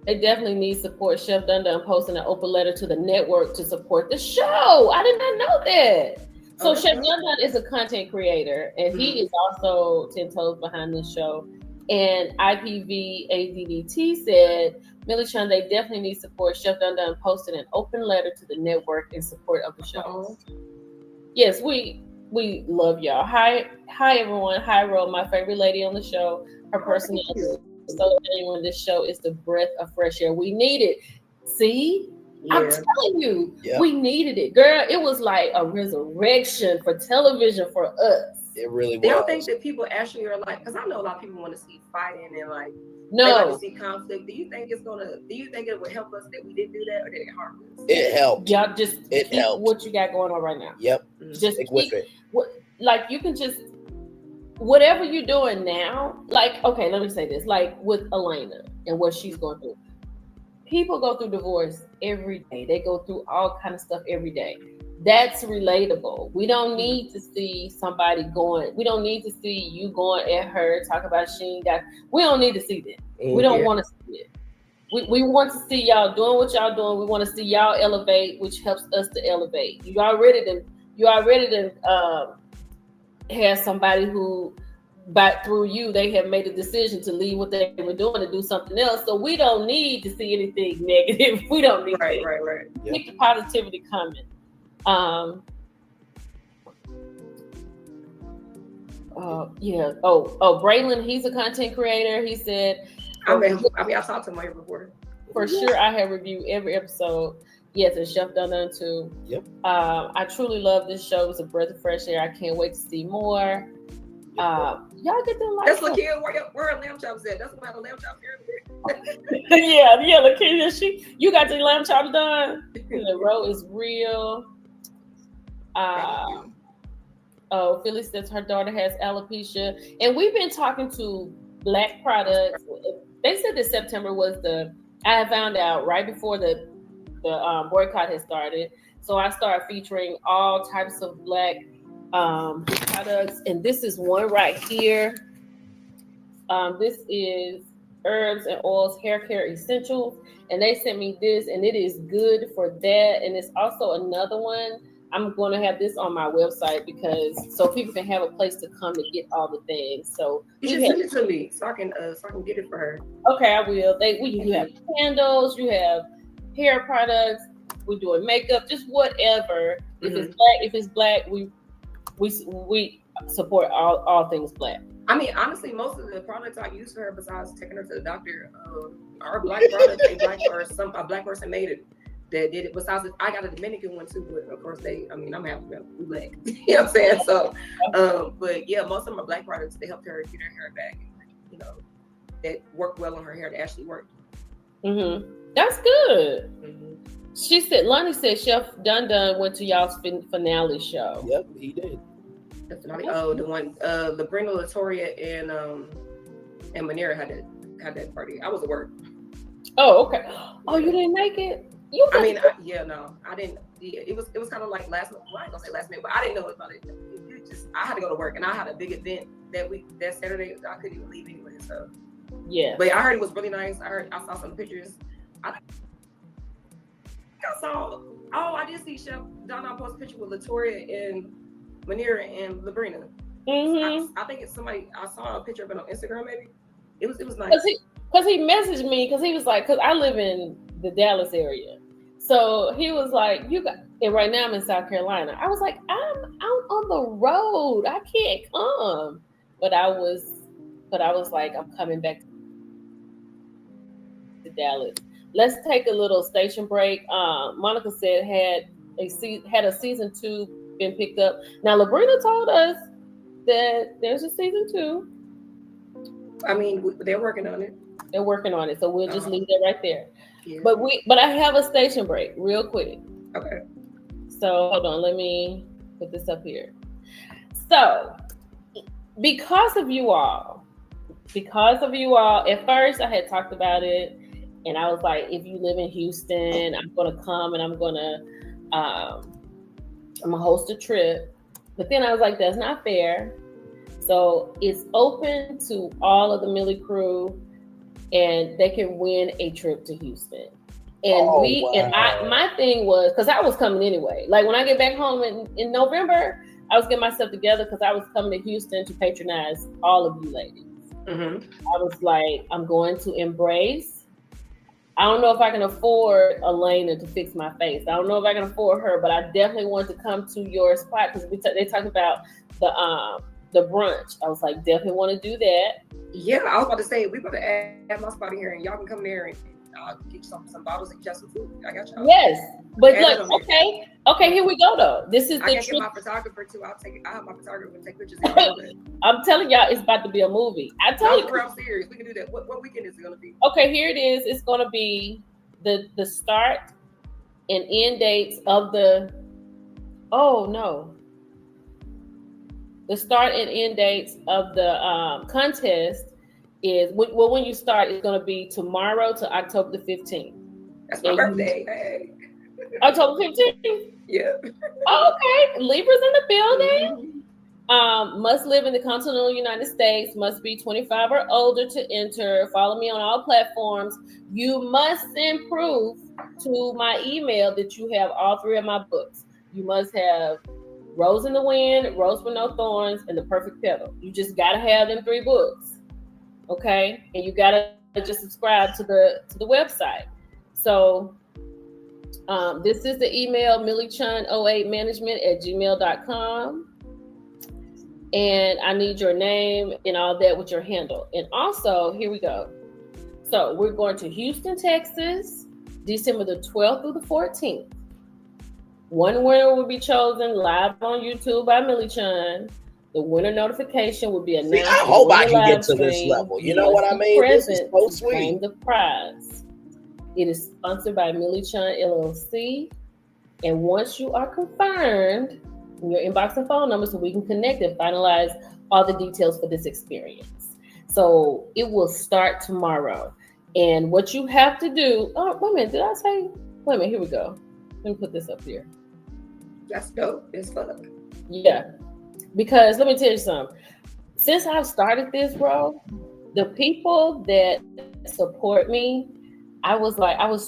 They definitely need support. Chef Dun Dun posting an open letter to the network to support the show. I did not know that. So Chef Dun Dun is a content creator, and he is also 10 toes behind this show. And IPV ADDT said, Millie Chun, they definitely need support. Chef Dun Dun posted an open letter to the network in support of the show. Yes, we love y'all. Hi everyone. Hi Ro, my favorite lady on the show. Her personality is so genuine. This show is the breath of fresh air. We need it. See? Yeah. I'm telling you, we needed it. Girl, it was like a resurrection for television for us. It really was. They don't think that people actually are like, because I know a lot of people want to see fighting and like, no, they like to see conflict. Do you think it would help us that we didn't do that, or did it harm us? It helped. Y'all just keep helped. What you got going on right now. Yep. Just stick with it. Like you can just, whatever you're doing now, like, okay, let me say this, like with Elena and what she's going through. People go through divorce every day. They go through all kind of stuff every day. That's relatable. We don't need to see somebody going. We don't need to see you going at her, talk about she ain't got. We don't need to see that. We don't want to see it. We want to see y'all doing what y'all doing. We want to see y'all elevate, which helps us to elevate. You already have somebody who, but through you, they have made a decision to leave what they were doing to do something else. So we don't need to see anything negative. We don't need right. Keep the positivity coming. Braylon, he's a content creator. He said, I talked to him before. For sure, I have reviewed every episode. Yes, and Chef Dun Dun too. Yep. I truly love this show. It's a breath of fresh air. I can't wait to see more. Y'all get them likes. That's Lakia, where her lamb chops at? That's why the lamb chops here. yeah, Lakia, you got the lamb chops done. The Ro is real. Phyllis says her daughter has alopecia, and we've been talking to Black products. They said that September was I found out right before the boycott had started. So I started featuring all types of Black products, and this is one right here. This is herbs and oils hair care essentials, and they sent me this, and it is good for that. And it's also another one. I'm going to have this on my website so people can have a place to come to get all the things. So you should send it to me so I can get it for her. Okay, I will. You have candles, you have hair products, we're doing makeup, just whatever. If it's black, we support all things Black. I mean, honestly, most of the products I use for her, besides taking her to the doctor, are Black products. A Black person made it. That did it. Besides, I got a Dominican one too, but of course I'm happy about Black. You know what I'm saying? So, but yeah, most of them are Black products. They helped her get her hair back, and, that worked well on her hair. That actually worked. That's good. She said, Lonnie said, Chef Dun Dun went to y'all's finale show. Yep, he did. The finale. Oh, the one, the Brenda, Latoria, and Manera had that party. I was at work. Oh, okay. Oh, you didn't make it? I didn't. Yeah, it was kind of like last minute. Well, I ain't gonna say last minute, but I didn't know about it. I had to go to work, and I had a big event that Saturday. I couldn't even leave anyway. So yeah, but I heard it was really nice. I saw some pictures. I did see Chef Donna post a picture with Latoria and Manira and Labrina. I think it's somebody. I saw a picture of it on Instagram. Maybe it was nice. Because he messaged me because he was like, because I live in the Dallas area, so he was like, and right now I'm in South Carolina. I was like, I'm out on the road. I can't come, but I was like, I'm coming back to Dallas. Let's take a little station break. Monica said had a season 2 been picked up. Now Labrina told us that there's a season 2. I mean, they're working on it. They're working on it, so we'll just leave that right there. Yeah. But I have a station break real quick. Okay. So hold on, let me put this up here. So because of you all, at first I had talked about it, and I was like, if you live in Houston, I'm gonna come and I'm gonna host a trip. But then I was like, that's not fair. So it's open to all of the Millie crew, and they can win a trip to Houston. And my thing was, because I was coming anyway. Like when I get back home in November, I was getting myself together because I was coming to Houston to patronize all of you ladies. I was like, I'm going to embrace. I don't know if I can afford Elena to fix my face. I don't know if I can afford her, but I definitely want to come to your spot because they talked about the brunch. I was like, definitely want to do that. Yeah, I was about to say, we about to add my spot in here, and y'all can come there and get you some bottles and get some food. I got y'all. Yes, but look, okay, here we go though. This is I can get my photographer too. I have my photographer to take pictures. I'm telling y'all, it's about to be a movie. I tell you, I'm serious. We can do that. What weekend is it gonna be? Okay, here it is. It's gonna be the start and end dates of the. Oh no. The start and end dates of the contest is when you start. It's going to be tomorrow to October the 15th. That's my birthday. Hey. October 15th. Yeah. Okay, Libra's in the building. Must live in the continental United States. Must be 25 or older to enter. Follow me on all platforms. You must send proof to my email that you have all 3 of my books. You must have Rose in the Wind, Rose with No Thorns, and The Perfect Petal. You just gotta have them 3 books, okay? And you gotta just subscribe to the website. So this is the email, milliechun08management@gmail.com, and I need your name and all that with your handle. And also, here we go. So we're going to Houston, Texas, December the 12th through the 14th. One winner will be chosen live on YouTube by Millie Chun. The winner notification will be announced. I hope I can get to this level. You know what I mean? This is so sweet. Claim the prize. It is sponsored by Millie Chun LLC. And once you are confirmed, your inbox and phone number so we can connect and finalize all the details for this experience. So it will start tomorrow. And what you have to do, oh, wait a minute, did I say? Wait a minute, here we go. Let me put this up here. That's dope. It's fun. Yeah. Because let me tell you something. Since I've started this, bro, the people that support me, I was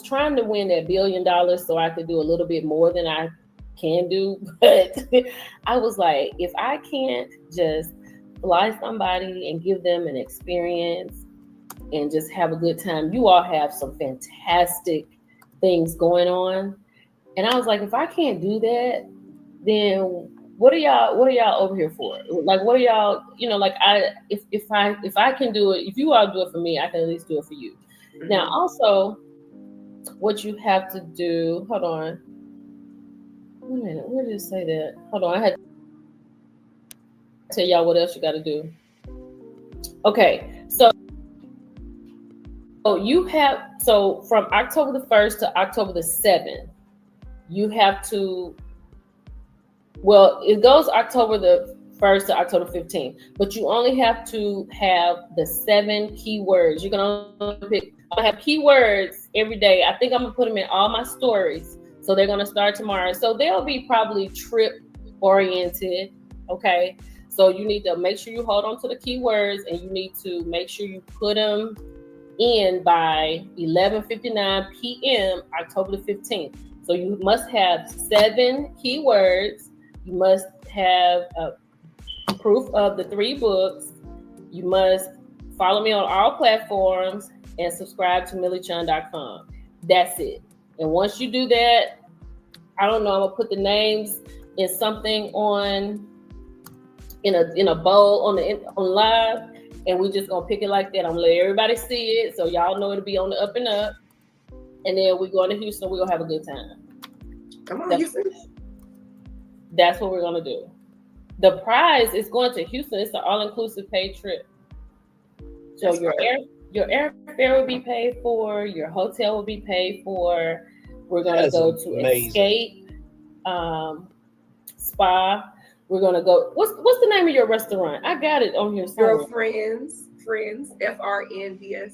trying to win that $1 billion so I could do a little bit more than I can do. But I was like, if I can't just fly somebody and give them an experience and just have a good time, you all have some fantastic things going on. And I was like, if I can't do that, then what are y'all over here for? Like, what are y'all, like if I can do it, if you all do it for me, I can at least do it for you. Mm-hmm. Now, also, what you have to do, hold on. Wait a minute, where did it say that? Hold on, I had to tell y'all what else you got to do. Okay, so from October the 1st to October the 7th, you have to, it goes October the 1st to October 15th, but you only have to have the 7 keywords. You're going to have keywords every day. I think I'm going to put them in all my stories. So they're going to start tomorrow. So they'll be probably trip oriented. Okay. So you need to make sure you hold on to the keywords, and you need to make sure you put them in by 11:59 p.m. October the 15th. So you must have 7 keywords You must have a proof of the 3 books. You must follow me on all platforms and subscribe to MillieChun.com. That's it. And once you do that, I don't know, I'm gonna put the names in something in a bowl on live, and we just gonna pick it like that. I'm gonna let everybody see it, so y'all know it'll be on the up and up. And then we're going to Houston. We're gonna have a good time. Come on, Houston. That's what we're gonna do. The prize is going to Houston. It's an all-inclusive paid trip. So That's your airfare will be paid for. Your hotel will be paid for. We're gonna go to Escape Spa. We're gonna go. What's the name of your restaurant? I got it on here somewhere. Your friends, FRNDS.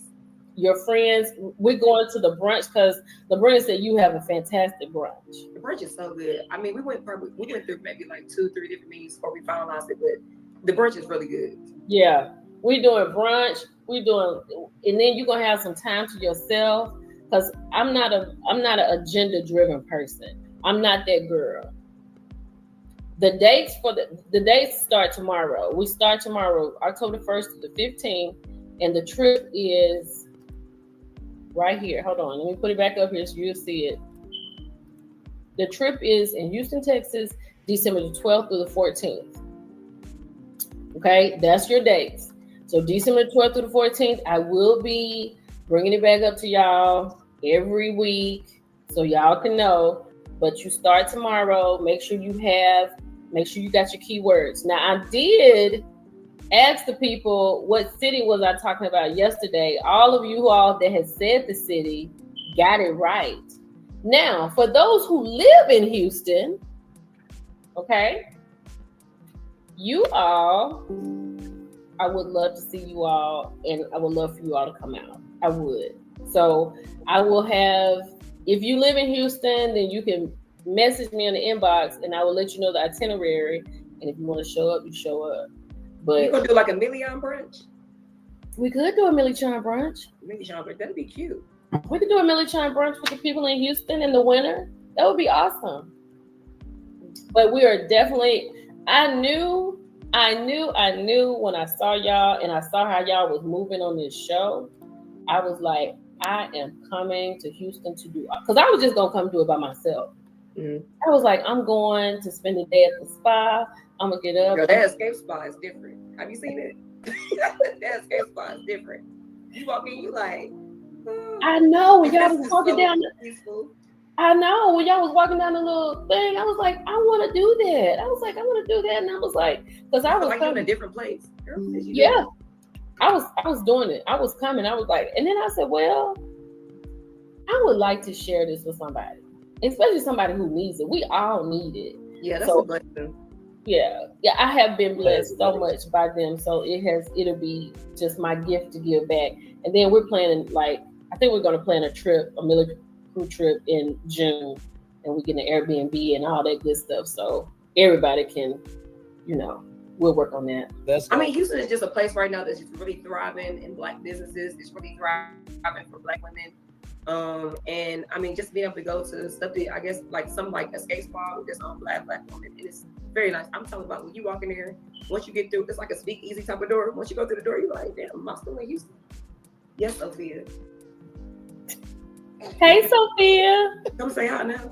Your friends. We're going to the brunch because LaBrenda said you have a fantastic brunch. The brunch is so good. I mean, we went through maybe like 2-3 different menus before we finalized it, but the brunch is really good. Yeah, we're doing brunch. And then you're gonna have some time to yourself because I'm not an agenda driven person. I'm not that girl. The dates the dates start tomorrow. We start tomorrow, October 1st to the 15th, and the trip is right here. Hold on, let me put it back up here so you'll see it. The trip is in Houston, Texas, December the 12th through the 14th. Okay, that's your dates. So December 12th through the 14th, I will be bringing it back up to y'all every week so y'all can know. But you start tomorrow. Make sure you got your keywords. Now, I did ask the people what city was I talking about yesterday. All of you all that had said the city got it right. Now, for those who live in Houston, okay, you all, I would love to see you all, and I would love for you all to come out. I would. So I will have, if you live in Houston, then you can message me in the inbox and I will let you know the itinerary. And if you want to show up, you show up. But you gonna do like a Million brunch? We could do a Millie Chun brunch. That'd be cute. We could do a Millie Chun brunch with the people in Houston in the winter. That would be awesome. But we are definitely, I knew when I saw y'all and I saw how y'all was moving on this show, I was like, I am coming to Houston to do, because I was just going to come do it by myself. Mm-hmm. I was like, I'm going to spend the day at the spa. I'm going to get up. Girl, that Escape Spa is different. Have you seen it? That Escape Spa is different. You walk in, you like, I know when y'all was walking so down peaceful. I know when y'all was walking down the little thing, I was like, I want to do that. I was like, I want to do that. And I was like, because I was like in a different place. Girl, yeah. I was doing it. I was coming. I was like, and then I said, well, I would like to share this with somebody, especially somebody who needs it. We all need it. Yeah, that's a blessing. Yeah. I have been blessed so much by them. So it'll be just my gift to give back. And then we're planning, I think we're going to plan a trip, a military crew trip in June, and we get an Airbnb and all that good stuff. So everybody can, we'll work on that. Houston is just a place right now that's just really thriving in Black businesses. It's really thriving for Black women. And I mean, just being able to go to stuff that I guess like Escape Spa with this Black woman, it is very nice. I'm talking about when you walk in there, once you get through, it's like a speak easy type of door. Once you go through the door, you're like, damn, am I still in Houston? Yes, Sophia. Hey, Sophia. Come say hi now.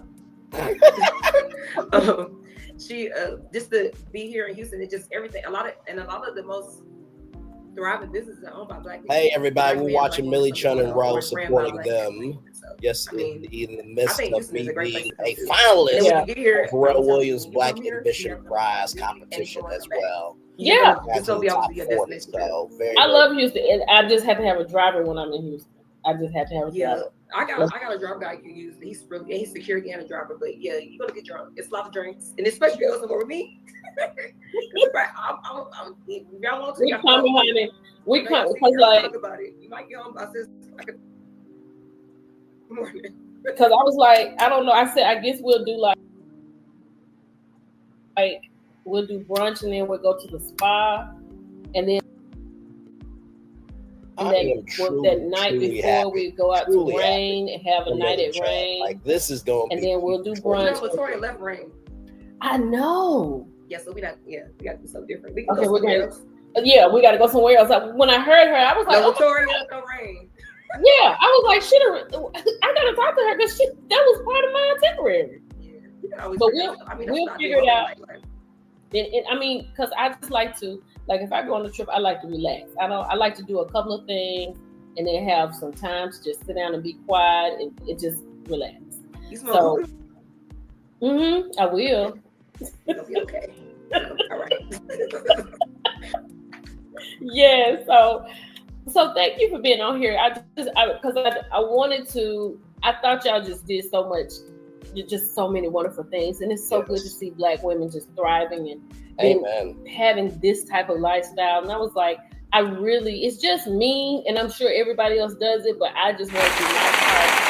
She just to be here in Houston, it's just everything. A lot of the most thriving businesses are owned by Black people. Hey, everybody, we're watching Millie Chun and Rose supporting them. Yes, indeed, in the midst of me being a finalist for Pharrell Williams Black Ambition Prize competition as well. Yeah. I love Houston, and I just have to have a driver when I'm in Houston. I just have to have a driver. I got a driver guy you can use. He's security and a driver, but yeah, you're gonna get drunk. It's a lot of drinks, and especially if you're with me. Y'all want to? We come behind it. We come because talk about it. You might get home by 6 o'clock. Morning. Because I was like, I don't know. I said, I guess we'll do like we'll do brunch and then we'll go to the spa, and then. that night before we go out to Rain and have a night at Rain. Like this is going, and then we'll do brunch. Victoria left Rain. I know. Yeah, so we got to do something different. We Okay, we're going to. We got to go somewhere else. When I heard her, I was like, no Victoria, no rain. Yeah, I was like, I got to talk to her because that was part of my itinerary. Yeah, but we'll figure it out. Because I just like to, if I go on a trip, I like to relax. I like to do a couple of things and then have some time to just sit down and be quiet and just relax. You smoke? I will. It'll be okay. All right. Yeah. So thank you for being on here. I wanted to. I thought y'all just did so much, just so many wonderful things, and it's so good to see Black women just thriving and having this type of lifestyle. And I was like, it's just me, and I'm sure everybody else does it, but I just want to do my part.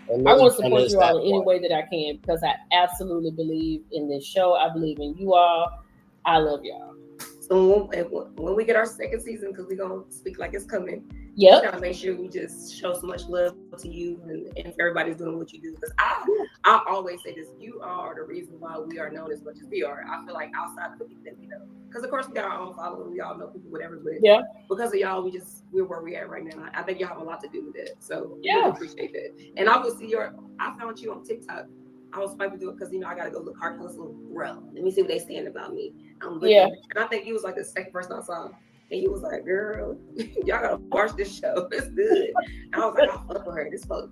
I want to support you all in any way that I can because I absolutely believe in this show. I believe in you all. I love y'all. So when we get our second season, because we're going to speak like it's coming, we got to make sure we just show so much love to you and everybody's doing what you do. Because I always say this, you are the reason why we are known as much as we are. I feel like outside of the people that we know. Because of course we got our own following, we all know people, whatever, but because of y'all, we're where we're at right now. I think y'all have a lot to do with it. So I really appreciate that. And I will see I found you on TikTok. I was swiping through it because I gotta go look Heart Hustle Row. Let me see what they saying about me. I'm looking, and I think you was like the second person I saw, and you was like, "Girl, y'all gotta watch this show. It's good." And I was like, "I fuck with her. This my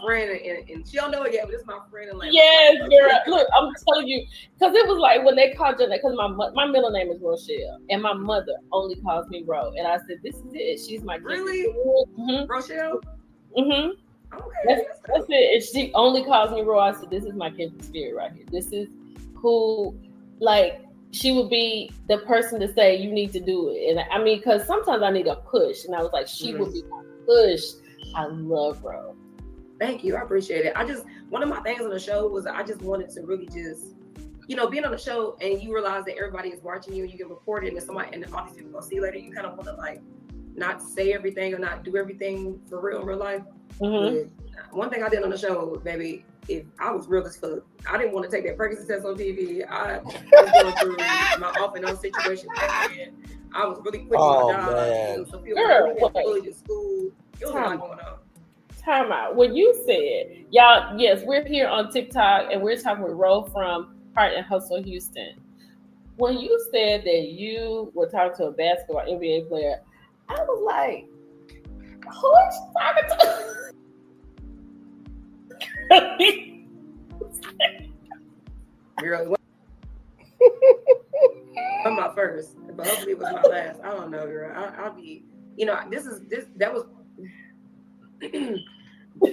friend, and she don't know it yet, but this my friend." And yes, girl. Look, I'm telling you, because it was like when they called you, because my middle name is Rochelle, and my mother only calls me Ro, and I said, "This is it. She's my really Rochelle." Okay, that's it. And she only calls me Ro. I said, "This is my kindred spirit right here. This is who, she would be the person to say you need to do it." And because sometimes I need a push, and I was like, she would be my push. I love Ro. Thank you. I appreciate it. One of my things on the show was I just wanted to really just, being on the show and you realize that everybody is watching you and you get recorded and all these people gonna see later. You kind of want to not say everything or not do everything for real in real life. One thing I did on the show, baby, if I was real as fuck, I didn't want to take that pregnancy test on TV. I was going through my off and on situation. And I was really quitting my job. Man. So people were bullied at school. It was a lot going on. Time out. When you said, y'all, yes, we're here on TikTok and we're talking with Ro from Heart and Hustle Houston. When you said that you were talking to a basketball NBA player, I was like, who is she talking to? Girl, I'm my first, but hopefully it was my last. I don't know, girl. I'll be,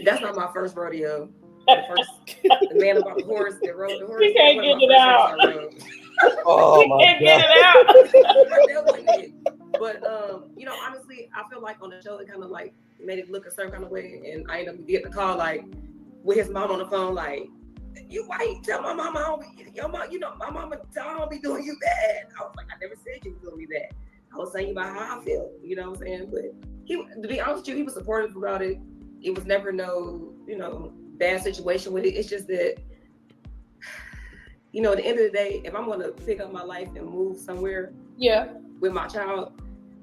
that's not my first rodeo. The man about the horse that rode the horse. You can't get it out. Oh my God. Get it out. But honestly, I feel like on the show it kind of made it look a certain kind of way, and I ended up getting the call with his mom on the phone, "You white? Tell my mama I don't be, my mama tell her I don't be doing you bad." I was like, "I never said you was doing me bad. I was saying about how I feel." You know what I'm saying? But to be honest with you, he was supportive about it. It was never no, bad situation with it. It's just that, at the end of the day, if I'm going to pick up my life and move somewhere, with my child,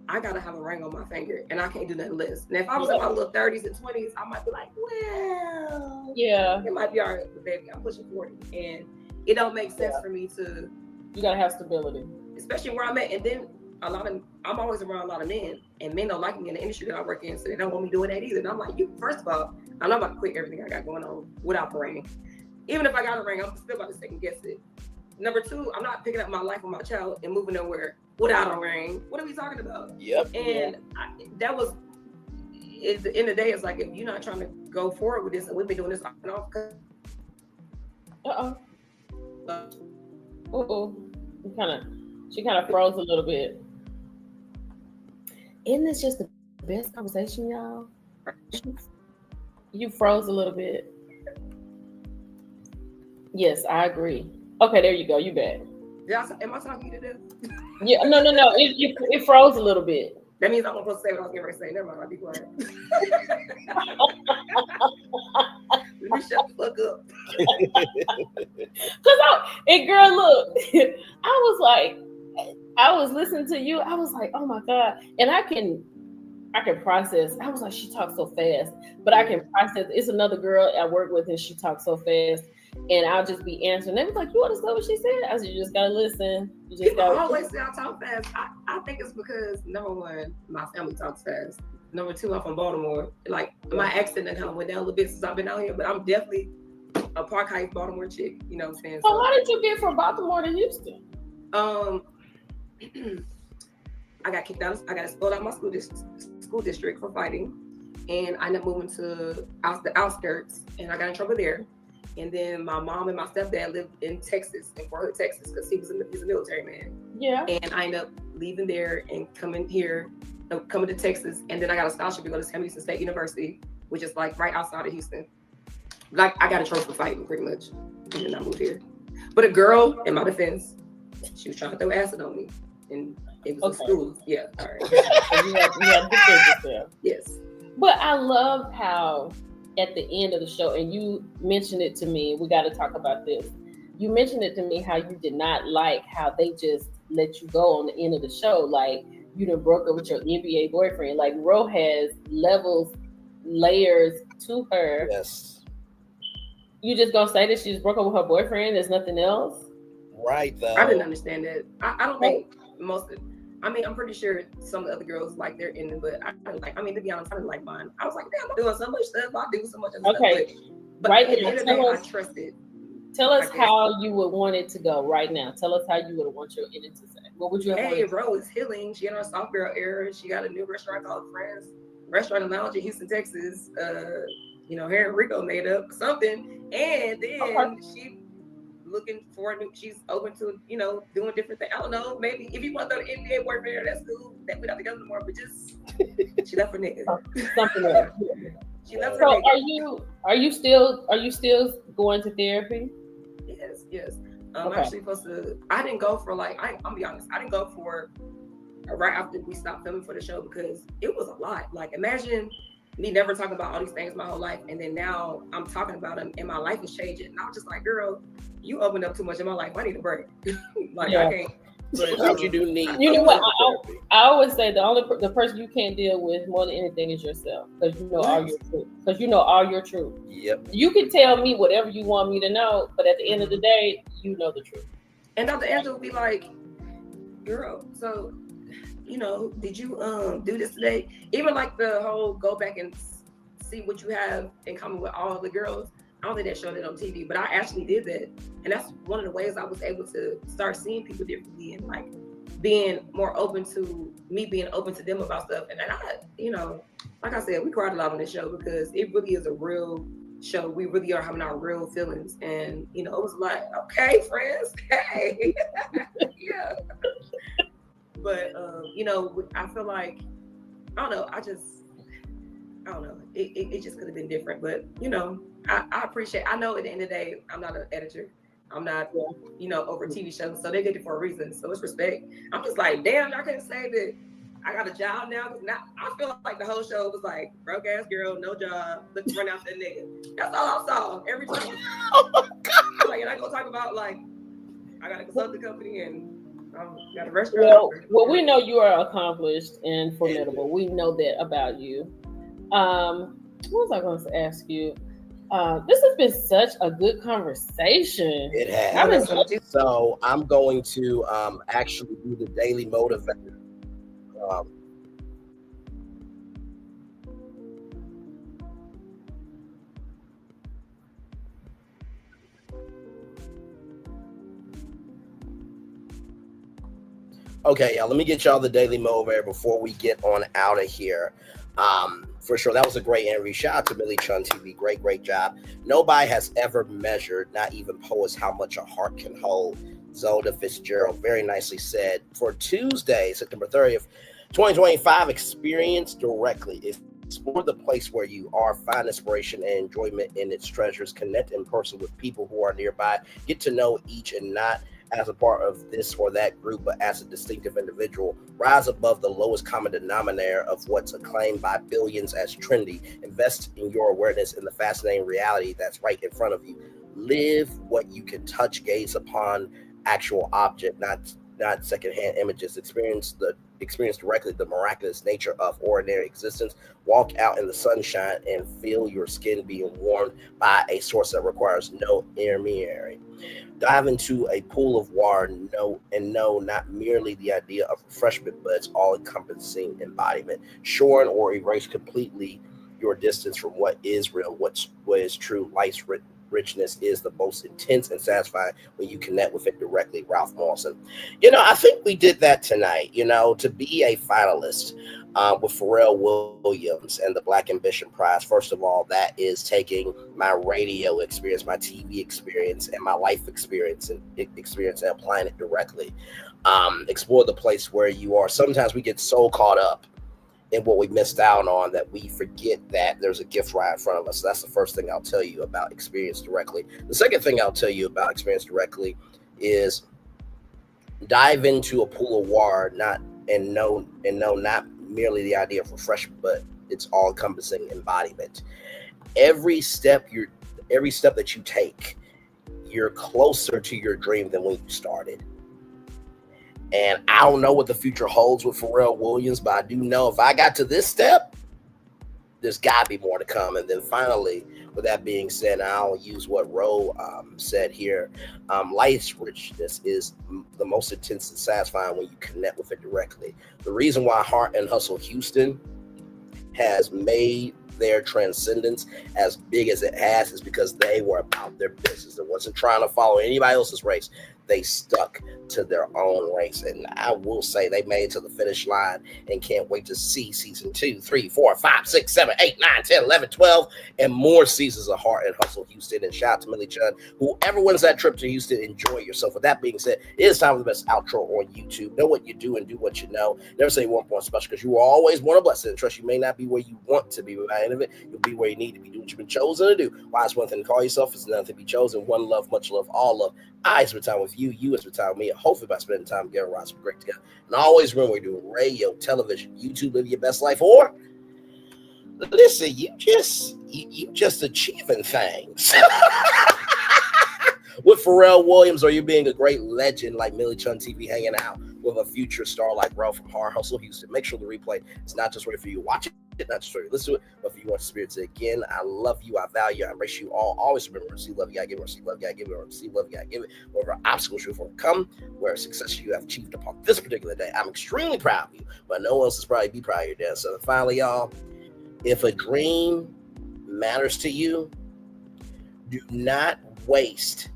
I gotta have a ring on my finger, and I can't do nothing less. Now, if I was in my little 30s and 20s, I might be like, well, it might be all right, but baby, I'm pushing 40, and it don't make sense for me to. You gotta have stability, especially where I'm at. And then I'm always around a lot of men, and men don't like me in the industry that I work in, so they don't want me doing that either. And I'm like, first of all, I'm not about to quit everything I got going on without the ring. Even if I got a ring, I'm still about to second guess it. Number two, I'm not picking up my life with my child and moving nowhere without a ring. What are we talking about? Yep. And that was, at the end of the day, it's like, if you're not trying to go forward with this, and we've been doing this off and off. She kind of froze a little bit. Isn't this just the best conversation, y'all? You froze a little bit. Yes, I agree. Okay, there you go. You back. Am I talking to them? Yeah, no. It froze a little bit. That means I'm not supposed to say what I was getting ready to say. Never mind, I'll be quiet. We shut the fuck up. Girl, look, I was listening to you. I was like, oh my God. And I can process. I was like, she talks so fast, but I can process. It's another girl I work with and she talks so fast. And I'll just be answering. They was like, you understand what she said? I said, you just gotta listen. You just People always say I talk fast. I think it's because number one, my family talks fast. Number two, I'm from Baltimore. Like my accent kind of went down a little bit since I've been out here, but I'm definitely a Park Heights, Baltimore chick. You know what I'm saying? So how did you get from Baltimore to Houston? I got kicked out. I got expelled out of my school district for fighting, and I ended up moving to the outskirts, and I got in trouble there. And then my mom and my stepdad lived in Texas, in Fort Hood, Texas, because he's a military man. Yeah. And I ended up leaving there and coming to Texas. And then I got a scholarship to go to Sam Houston State University, which is like right outside of Houston. Like I got a trophy for fighting pretty much. And then I moved here. But a girl, in my defense, she was trying to throw acid on me. And it was in school. Yeah. All right. So you had to defend yourself. Yes. But I love how at the end of the show, and you mentioned it to me, we got to talk about this. You mentioned it to me how you did not like how they just let you go on the end of the show. Like you done broke up with your NBA boyfriend. Like Ro has layers to her. Yes. You just gonna say that she just broke up with her boyfriend? There's nothing else? Right, though. I didn't understand that. I don't think I'm pretty sure some of the other girls like their ending, but to be honest, I didn't like mine. I was like, damn, I'm doing so much stuff. I do so much other stuff. But right at the end of the day, I trusted. Tell us how you would want it to go right now. Tell us how you would want your ending to say. What would you have Hey, bro, it's healing. She in her soft girl era. She got a new restaurant called Friends Restaurant and Lounge in Houston, Texas. Her and Rico made up something. And then she's open to, doing different things. I don't know, maybe if you want to throw the NBA boyfriend, that's cool. That we're not together anymore, but just she left for nigga. Something else. She left for so nigga. Are you still going to therapy? Yes. I'm actually supposed to. I didn't go for I'm be honest. I didn't go for right after we stopped filming for the show because it was a lot. Like imagine me never talking about all these things my whole life, and then now I'm talking about them, and my life is changing. And I was just like, girl, you opened up too much in my life. I need a break. I can't. But you do need. You know what? I always say the person you can't deal with more than anything is yourself, because you know all your truth. Because you know all your truth. Yep. You can tell me whatever you want me to know, but at the end of the day, you know the truth. And Dr. Angela would be like, girl, so did you do this today? Even like the whole go back and see what you have in common with all the girls. I don't think that showed it on TV, but I actually did that. And that's one of the ways I was able to start seeing people differently and like being more open to me, being open to them about stuff. And I, like I said, we cried a lot on this show because it really is a real show. We really are having our real feelings. And, it was like, okay, friends, hey, yeah. But, I feel like, I don't know, it just could have been different. But, I appreciate, I know at the end of the day, I'm not an editor. I'm not, over TV shows. So they did it for a reason. So it's respect. I'm just like, damn, y'all can't say that I got a job now. Now I feel like the whole show was like, broke ass girl, no job, let's run out that nigga. That's all I saw every time. Oh my God. Like, and I go talk about like, I got a consulting company and got a restaurant. Well, we know you are accomplished and formidable. We know that about you. What was I going to ask you? This has been such a good conversation. It has. So I'm going to actually do the daily motivator. Okay, y'all, let me get y'all the daily motivator before we get on out of here. For sure, that was a great interview. Shout out to Millie Chun TV. Great job. Nobody has ever measured, not even poets, how much a heart can hold. Zelda Fitzgerald, very nicely said. For Tuesday, September 30th, 2025, experience directly. Explore the place where you are. Find inspiration and enjoyment in its treasures. Connect in person with people who are nearby. Get to know each and not as a part of this or that group, but as a distinctive individual. Rise above the lowest common denominator of what's acclaimed by billions as trendy. Invest in your awareness in the fascinating reality that's right in front of you. Live what you can touch, gaze upon actual object, not secondhand images. Experience directly the miraculous nature of ordinary existence. Walk out in the sunshine and feel your skin being warmed by a source that requires no intermediary. Dive into a pool of water, know not merely the idea of refreshment, but its all-encompassing embodiment. Shorten or erase completely your distance from what is real, what is true. Life's richness is the most intense and satisfying when you connect with it directly. Ralph Mawson. I think we did that tonight, to be a finalist with Pharrell Williams and the Black Ambition Prize. First of all, that is taking my radio experience, my TV experience, and my life experience and applying it directly. Explore the place where you are. Sometimes we get so caught up in what we missed out on that we forget that there's a gift right in front of us. So that's the first thing I'll tell you about experience directly. The second thing I'll tell you about experience directly is dive into a pool of water, not merely the idea of refreshment, but its all-encompassing embodiment. Every step that you take, you're closer to your dream than when you started. And I don't know what the future holds with Pharrell Williams, but I do know if I got to this step, there's got to be more to come. And then finally, with that being said, I'll use what Ro said here. Life's richness is the most intense and satisfying when you connect with it directly. The reason why Heart and Hustle Houston has made their transcendence as big as it has is because they were about their business. It wasn't trying to follow anybody else's race. They stuck to their own race. And I will say they made it to the finish line and can't wait to see season 2, 3, 4, 5, 6, 7, 8, 9, 10, 11, 12, and more seasons of Heart and Hustle Houston. And shout out to Millie Chun. Whoever wins that trip to Houston, enjoy yourself. With that being said, it is time for the best outro on YouTube. Know what you do and do what you know. Never say you weren't born special, because you will always want a blessing. And trust you may not be where you want to be, but by the end of it, you'll be where you need to be. Do what you've been chosen to do. Why is one thing to call yourself? It's nothing to be chosen. One love, much love, all love. I spend time with you. You spend time with me. And hopefully by spending time together, we're great together. And always remember, we're doing radio, television, YouTube, live your best life, or listen, you just achieving things. With Pharrell Williams, or you're being a great legend like Millie Chun TV, hanging out with a future star like Ralph from Heart Hustle Houston. Make sure the replay is not just ready for you to watch it, not just for you to listen to it, but for you want to experience it again. I love you, I value you, I embrace you all. Always remember, receive love, you gotta give it, receive love, you gotta give it, receive love, you gotta give it. Whatever obstacles you have overcome, where success you have achieved upon this particular day, I'm extremely proud of you, but no one else is probably be proud of your dad. So finally, y'all, if a dream matters to you, do not waste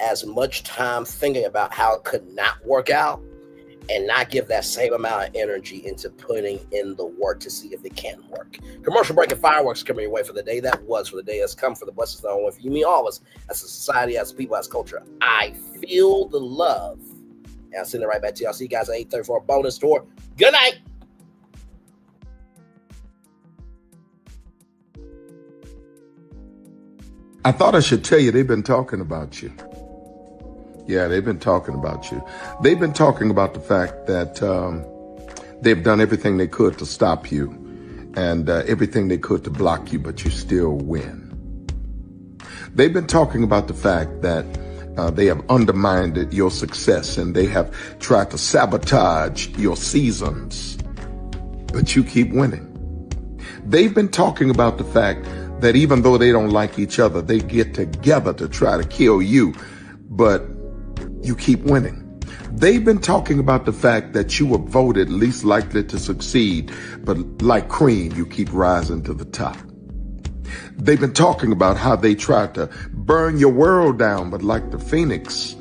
as much time thinking about how it could not work out, and not give that same amount of energy into putting in the work to see if it can work. Commercial break and fireworks coming your way for the day that was, for the day that's come, for the blessings that are for you, me, all of us, as a society, as a people, as culture. I feel the love. And I'll send it right back to you. I'll see you guys at 8:30 for a bonus tour. Good night. I thought I should tell you, they've been talking about you. Yeah, they've been talking about you. They've been talking about the fact that they've done everything they could to stop you and everything they could to block you, but you still win. They've been talking about the fact that they have undermined your success and they have tried to sabotage your seasons, but you keep winning. They've been talking about the fact that even though they don't like each other, they get together to try to kill you, but you keep winning. They've been talking about the fact that you were voted least likely to succeed, but like cream, you keep rising to the top. They've been talking about how they tried to burn your world down, but like the phoenix,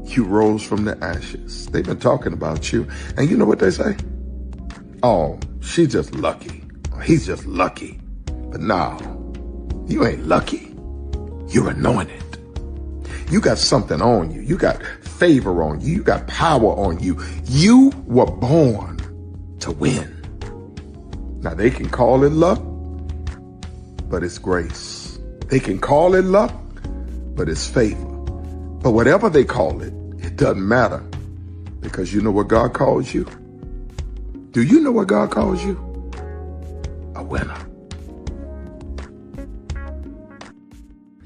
you rose from the ashes. They've been talking about you, and you know what they say? Oh, she's just lucky. He's just lucky. But no, you ain't lucky. You're anointed. You got something on you. You got favor on you. You got power on you. You were born to win. Now, they can call it luck, but it's grace. They can call it luck, but it's favor. But whatever they call it, doesn't matter, because you know what God calls you? Do you know what God calls you? A winner.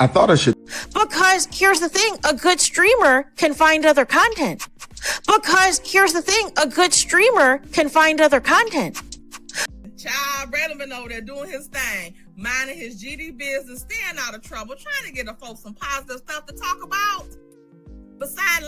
I thought I should. Because here's the thing, a good streamer can find other content. Because here's the thing, a good streamer can find other content. Child, Braylon been over there doing his thing, minding his GD business, staying out of trouble, trying to get the folks some positive stuff to talk about. Besides